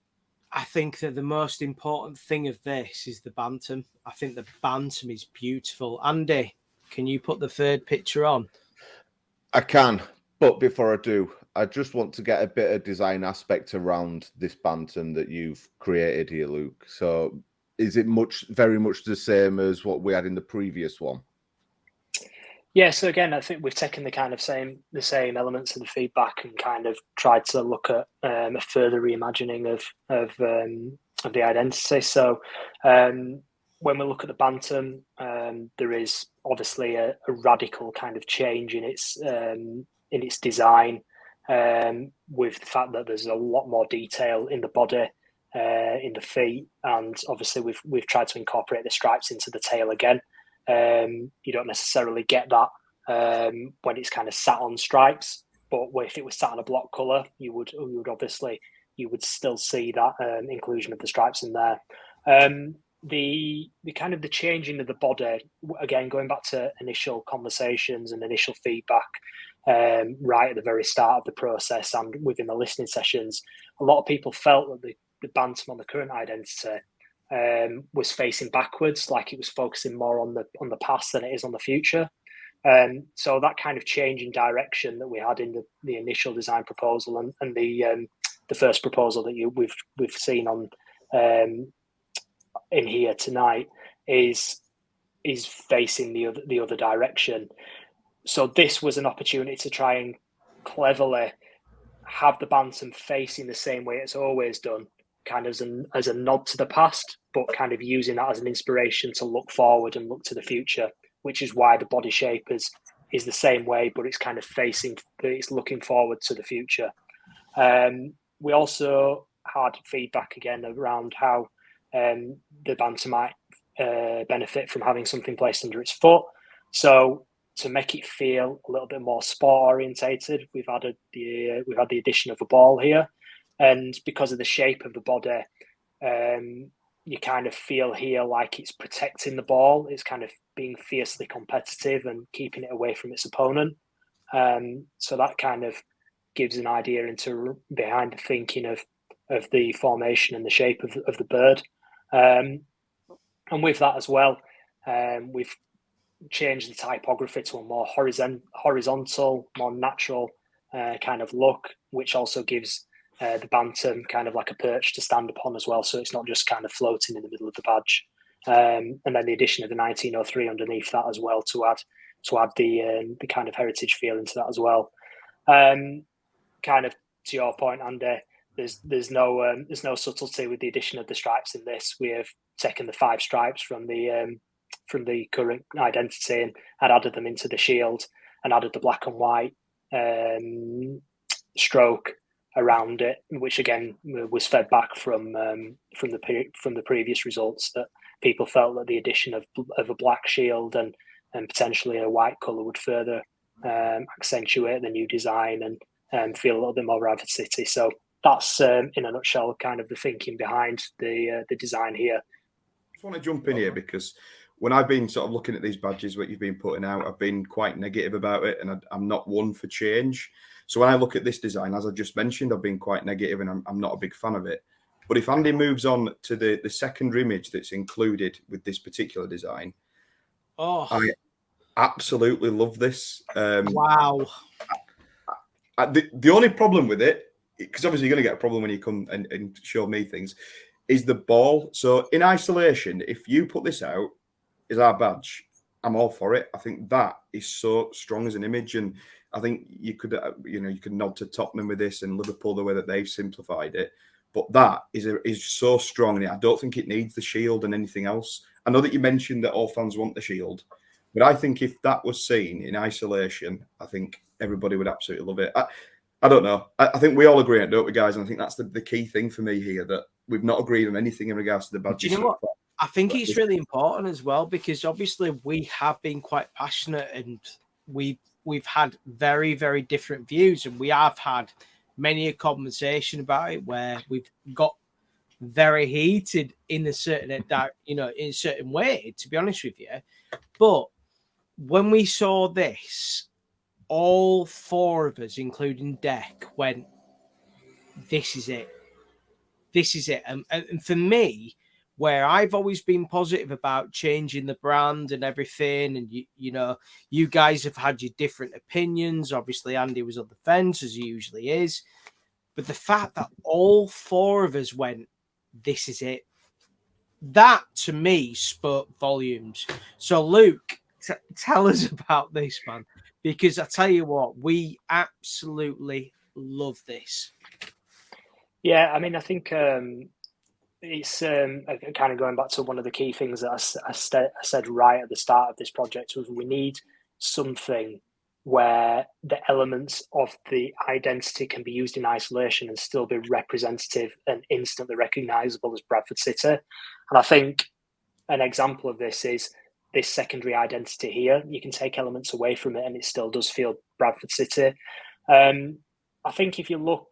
I think that the most important thing of this is the Bantam. I think the Bantam is beautiful. Andy, can you put the third picture on?
I can, but before I do, I just want to get a bit of design aspect around this Bantam that you've created here, Luke. So is it very much the same as what we had in the previous one?
Yeah, so again, I think we've taken the same elements of the feedback and kind of tried to look at a further reimagining of the identity. So when we look at the Bantam, there is obviously a radical kind of change in its design, with the fact that there's a lot more detail in the body, in the feet, and obviously we've tried to incorporate the stripes into the tail again. You don't necessarily get that when it's kind of sat on stripes, but if it was sat on a block colour, you would still see that inclusion of the stripes in there. The kind of the changing of the body, again, going back to initial conversations and initial feedback, right at the very start of the process and within the listening sessions, a lot of people felt that the Bantam on the current identity was facing backwards, like it was focusing more on the past than it is on the future. So that kind of change in direction that we had in the initial design proposal and the first proposal that we've seen on in here tonight is facing the other direction. So this was an opportunity to try and cleverly have the Bantam facing the same way it's always done, kind of as a nod to the past, but kind of using that as an inspiration to look forward and look to the future, which is why the body shape is the same way, but it's kind of it's looking forward to the future. We also had feedback again around how the Bantam might benefit from having something placed under its foot. So to make it feel a little bit more sport orientated, we've had the addition of a ball here. And because of the shape of the body, you kind of feel here like it's protecting the ball. It's kind of being fiercely competitive and keeping it away from its opponent. So that kind of gives an idea into behind the thinking of the formation and the shape of the bird. And with that as well, we've changed the typography to a more horizontal, more natural kind of look, which also gives the Bantam kind of like a perch to stand upon as well, so it's not just kind of floating in the middle of the badge. And then the addition of the 1903 underneath that as well to add the kind of heritage feel into that as well. Kind of to your point, Andy, there's no subtlety with the addition of the stripes in this. We have taken the 5 stripes from the current identity and had added them into the shield and added the black and white stroke around it, which again was fed back from the previous results, that people felt that the addition of a black shield and potentially a white colour would further accentuate the new design and feel a little bit more Bradford City. So that's in a nutshell kind of the thinking behind the design here.
I just want to jump in here because when I've been sort of looking at these badges, what you've been putting out, I've been quite negative about it, and I'm not one for change. So when I look at this design, as I just mentioned, I've been quite negative, and I'm not a big fan of it. But if Andy moves on to the secondary image that's included with this particular design, I absolutely love this.
Wow.
The only problem with it, because obviously you're going to get a problem when you come and show me things, is the ball. So in isolation, if you put this out as our badge, I'm all for it. I think that is so strong as an image, and I think you could nod to Tottenham with this and Liverpool the way that they've simplified it. But that is so strong, and I don't think it needs the shield and anything else. I know that you mentioned that all fans want the shield, but I think if that was seen in isolation, I think everybody would absolutely love it. I don't know. I think we all agree on it, don't we, guys? And I think that's the key thing for me here, that we've not agreed on anything in regards to the badges.
Do you know what? I think it's really important as well, because obviously we have been quite passionate and we've had very, very different views, and we have had many a conversation about it where we've got very heated in a certain, in a certain way, to be honest with you. But when we saw this, all 4 of us, including Deck, went, this is it. This is it. And for me, where I've always been positive about changing the brand and everything, and you guys have had your different opinions. Obviously, Andy was on the fence, as he usually is. But the fact that all 4 of us went, this is it, that to me spoke volumes. So, Luke, tell us about this, man, because I tell you what, we absolutely love this.
Yeah, I mean, I think it's kind of going back to one of the key things that I said right at the start of this project was we need something where the elements of the identity can be used in isolation and still be representative and instantly recognisable as Bradford City. And I think an example of this is this secondary identity here. You can take elements away from it and it still does feel Bradford City. I think if you look,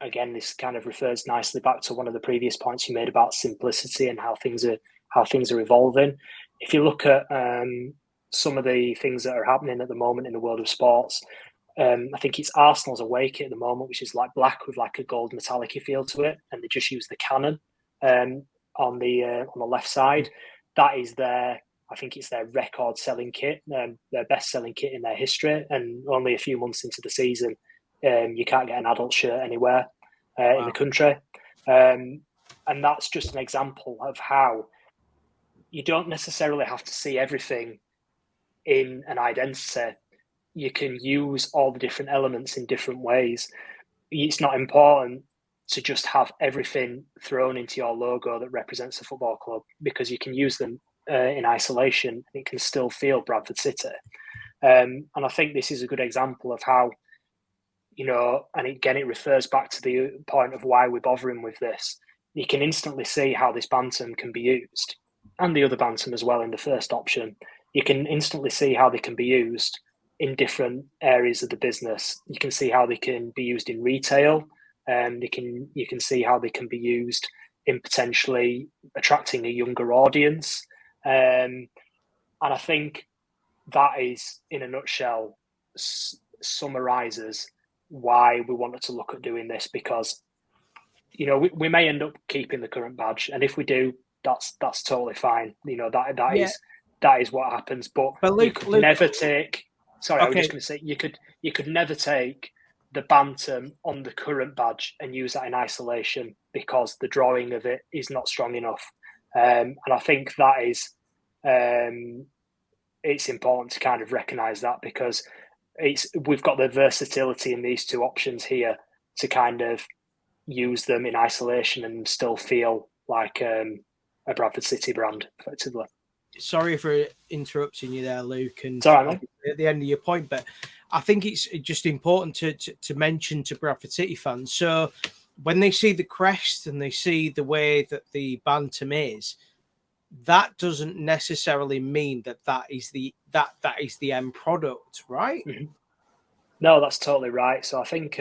again, this kind of refers nicely back to one of the previous points you made about simplicity and how things are evolving. If you look at some of the things that are happening at the moment in the world of sports, I think it's Arsenal's away kit at the moment, which is like black with like a gold metallic feel to it, and they just use the cannon on the left side. That is I think it's their record-selling kit, their best-selling kit in their history, and only a few months into the season, you can't get an adult shirt anywhere in the country. And that's just an example of how you don't necessarily have to see everything in an identity. You can use all the different elements in different ways. It's not important to just have everything thrown into your logo that represents a football club, because you can use them in isolation and it can still feel Bradford City. And I think this is a good example of how, and again, it refers back to the point of why we're bothering with this. You can instantly see how this bantam can be used, and the other bantam as well in the first option. You can instantly see how they can be used in different areas of the business. You can see how they can be used in retail. You can see how they can be used in potentially attracting a younger audience. And I think that is, in a nutshell, summarizes why we wanted to look at doing this, because we may end up keeping the current badge, and if we do, that's totally fine. That is what happens. But Luke, never take. Sorry, okay. I was just going to say you could never take the bantam on the current badge and use that in isolation, because the drawing of it is not strong enough. And I think that is it's important to kind of recognise that, because we've got the versatility in these 2 options here to kind of use them in isolation and still feel like a Bradford City brand, effectively.
Sorry for interrupting you there, Luke, and
It's all right,
at the end of your point, but I think it's just important to mention to Bradford City fans. So when they see the crest and they see the way that the Bantam is, that doesn't necessarily mean that is the end product, right?
Mm-hmm. No, that's totally right. So I think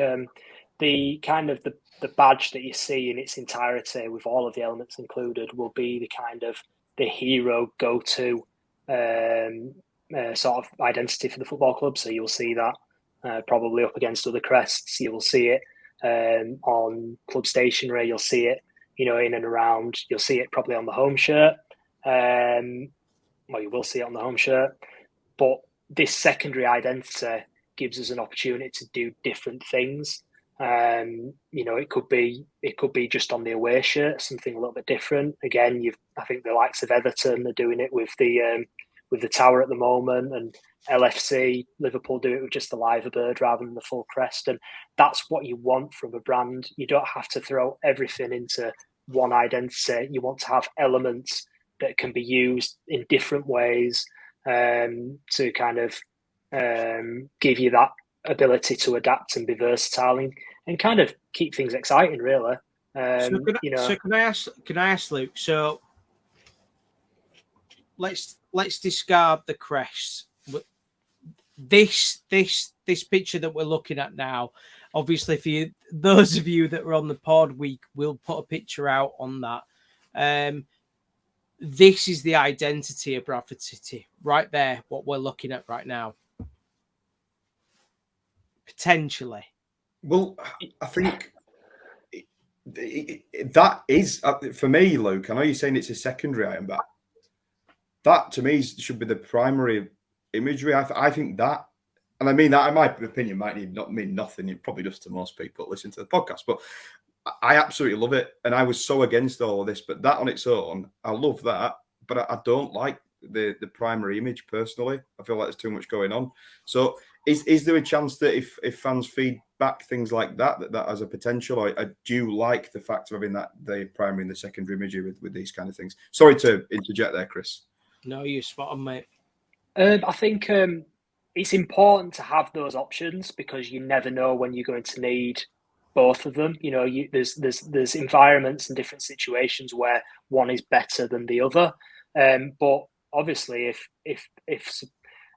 the kind of the badge that you see in its entirety with all of the elements included will be the kind of the hero go-to sort of identity for the football club. So you'll see that probably up against other crests. You will see it on club stationery. You'll see it, in and around. You'll see it probably on the home shirt. Well, you will see it on the home shirt. But this secondary identity gives us an opportunity to do different things. It could be just on the away shirt, something a little bit different. Again, I think the likes of Everton are doing it with the tower at the moment, and LFC, Liverpool do it with just the liver bird rather than the full crest. And that's what you want from a brand. You don't have to throw everything into one identity. You want to have elements that can be used in different ways to kind of give you that ability to adapt and be versatile and kind of keep things exciting, really.
Can I ask Luke? So let's discard the crest. This picture that we're looking at now, obviously, for those of you that were on the pod, we will put a picture out on that. This is the identity of Bradford City, right there. What we're looking at right now, potentially.
Well, I think that is, for me, Luke. I know you're saying it's a secondary item, but that to me should be the primary imagery. I think that, and I mean that in my opinion, might not mean nothing. It probably does to most people that listen to the podcast, but I absolutely love it. And I was so against all of this, but that on its own, I love that. But I don't like the primary image personally. I feel like there's too much going on. So is there a chance that if fans feed back things like that has a potential? Or do you like the fact of having that the primary and the secondary imagery with these kind of things? Sorry to interject there, Chris.
No, you're spot on, mate.
I think it's important to have those options because you never know when you're going to need both of them. There's environments and different situations where one is better than the other. But obviously, if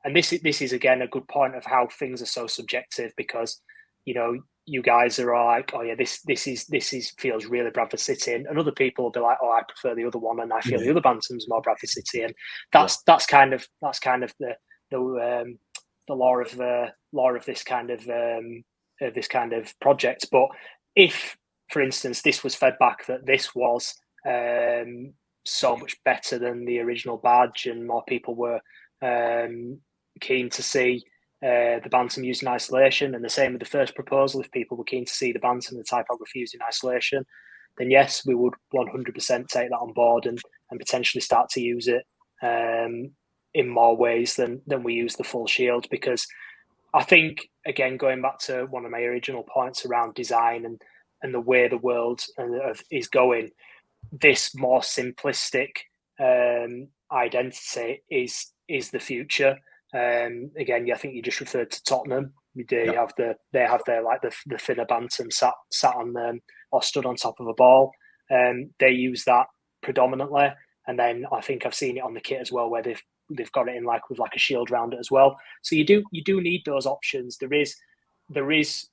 and this is again a good point of how things are so subjective because you guys are all like, oh yeah, this feels really Bradford City, and other people will be like, oh, I prefer the other one, and I feel the other Bantam's more Bradford City, and that's kind of the law of this kind of project. But if, for instance, this was fed back that this was so much better than the original badge, and more people were keen to see the Bantam used in isolation, and the same with the first proposal. If people were keen to see the Bantam and the typography used in isolation, then yes, we would 100% take that on board and potentially start to use it in more ways than we use the full shield. Because I think, again, going back to one of my original points around design and the way the world is going, this more simplistic identity is the future. Again, I think you just referred to Tottenham. They have their like the thinner Bantam sat on or stood on top of a ball. They use that predominantly, and then I think I've seen it on the kit as well, where they've got it in with a shield round it as well. So you do need those options. There is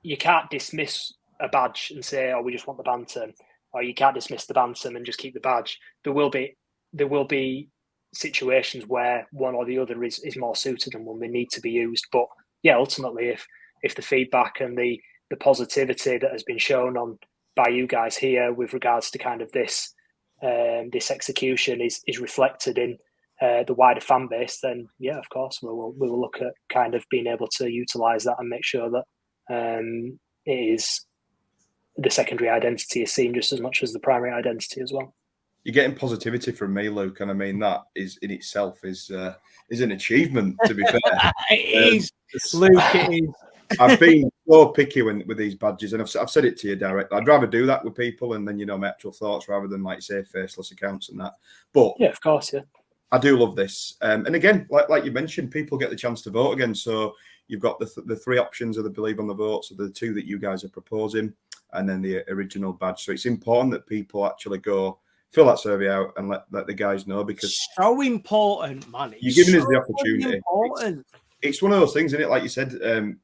you can't dismiss a badge and say, oh, we just want the Bantam, or you can't dismiss the Bantam and just keep the badge. There will be situations where one or the other is more suited and when they need to be used. But yeah, ultimately, if the feedback and the positivity that has been shown on by you guys here with regards to kind of this execution is reflected in the wider fan base, then yeah, of course we will look at kind of being able to utilize that and make sure that it is the secondary identity is seen just as much as the primary identity as well.
You're getting positivity from me, Luke, and I mean that is in itself is an achievement. To be fair,
it is, Luke. It is.
I've been so picky with these badges, and I've said it to you directly. I'd rather do that with people, and then my actual thoughts rather than like say faceless accounts and that. But
yeah, of course, yeah.
I do love this, and again, like you mentioned, people get the chance to vote again. So you've got the three options of the Believe on the Vote, so the two that you guys are proposing, and then the original badge. So it's important that people actually go fill that survey out and let the guys know, because
so important, man.
You're giving us the opportunity.
Important.
It's one of those things, isn't it? Like you said,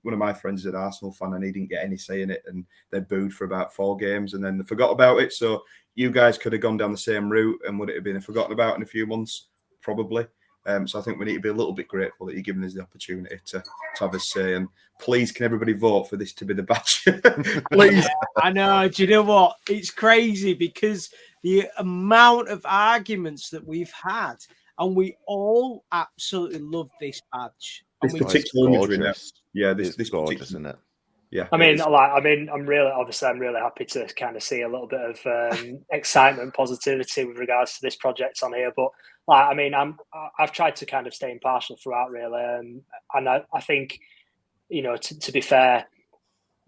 one of my friends is an Arsenal fan and he didn't get any say in it, and they booed for about 4 games and then they forgot about it. So you guys could have gone down the same route, and would it have been forgotten about in a few months? Probably. So I think we need to be a little bit grateful that you're giving us the opportunity to have a say. And please, can everybody vote for this to be the badge? Please.
I know. Do you know what? It's crazy because the amount of arguments that we've had, and we all absolutely love this badge.
This particular imagery, yeah,
this gorgeous, isn't it?
Yeah,
I'm really happy to kind of see a little bit of excitement, positivity with regards to this project on here. But I've tried to kind of stay impartial throughout, really, and I think, to be fair,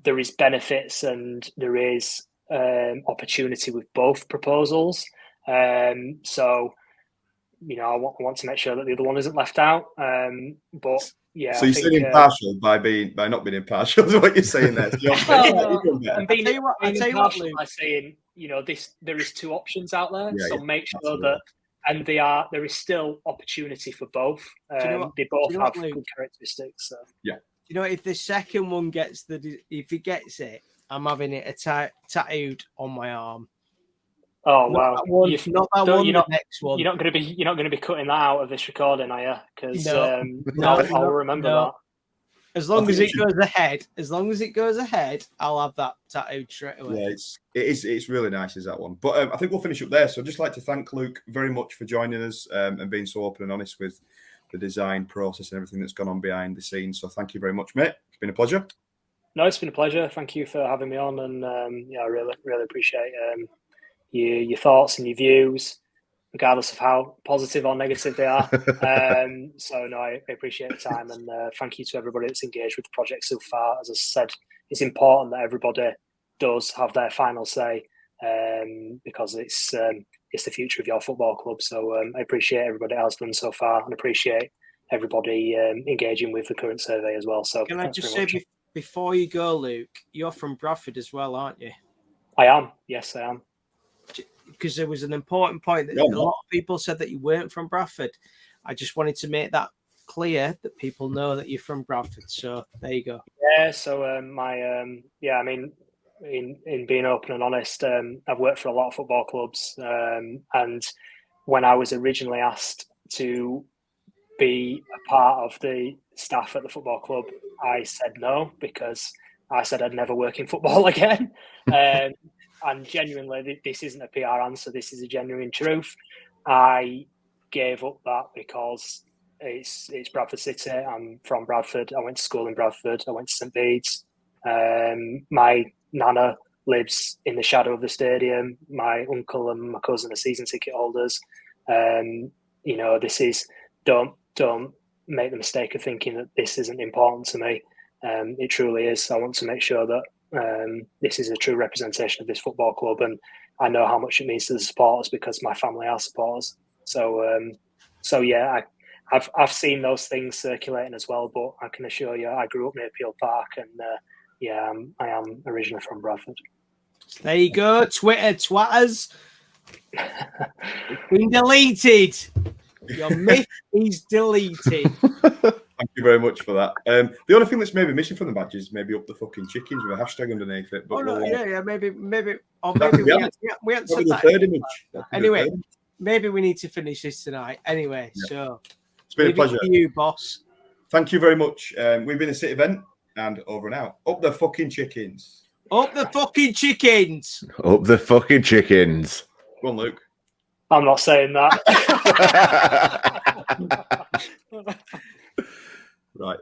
there is benefits and there is opportunity with both proposals. So, I want to make sure that the other one isn't left out. But yeah.
So you're saying impartial by not being impartial is what you're saying there.
I'm being impartial by saying, there is 2 options out there.
Yeah,
so make sure absolutely. And there is still opportunity for both. They both have good characteristics. So.
Yeah.
If the second one gets if he gets it, I'm having it tattooed on my arm.
Oh wow!
You're not
going to be cutting that out of this recording, are you? Because I'll remember that.
As long as it goes ahead, I'll have that tattooed straight away.
Yeah, it's really nice, is that one. But I think we'll finish up there. So I'd just like to thank Luke very much for joining us and being so open and honest with the design process and everything that's gone on behind the scenes. So thank you very much, mate. It's been a pleasure.
No, it's been a pleasure. Thank you for having me on, and I really, really appreciate your thoughts and your views, regardless of how positive or negative they are. So no, I appreciate the time, and thank you to everybody that's engaged with the project so far. As I said, it's important that everybody does have their final say, because it's the future of your football club. So I appreciate everybody else done so far, and appreciate everybody engaging with the current survey as well. So
can I just say before you go, Luke, you're from Bradford as well, aren't you?
I am. Yes, I am.
Because there was an important point that a lot of people said that you weren't from Bradford. I just wanted to make that clear that people know that you're from Bradford. So there you go.
Yeah. So in being open and honest, I've worked for a lot of football clubs, and when I was originally asked to be a part of the staff at the football club, I said no, because I said I'd never work in football again. And genuinely, this isn't a PR answer. This is a genuine truth. I gave up that because it's Bradford City. I'm from Bradford. I went to school in Bradford. I went to St Bede's. My nana lives in the shadow of the stadium. My uncle and my cousin are season ticket holders. This is don't make the mistake of thinking that this isn't important to me. It truly is. I want to make sure that this is a true representation of this football club, and I know how much it means to the supporters because my family are supporters. So yeah, I've seen those things circulating as well, but I can assure you, I grew up near Peel Park, and I am originally from Bradford.
There you go, Twitter twatters. It's been deleted. Your myth is deleted.
Thank you very much for that. The only thing that's maybe missing from the badge is maybe up the fucking chickens with a hashtag underneath it. But
maybe we haven't said
that. Third image.
Anyway, maybe we need to finish this tonight. Anyway, so
it's been a pleasure.
To you, boss.
Thank you very much. We've been a City event, and over and out. Up the fucking chickens.
Up the fucking chickens.
Up the fucking chickens.
Go on, Luke.
I'm not saying that.
Right.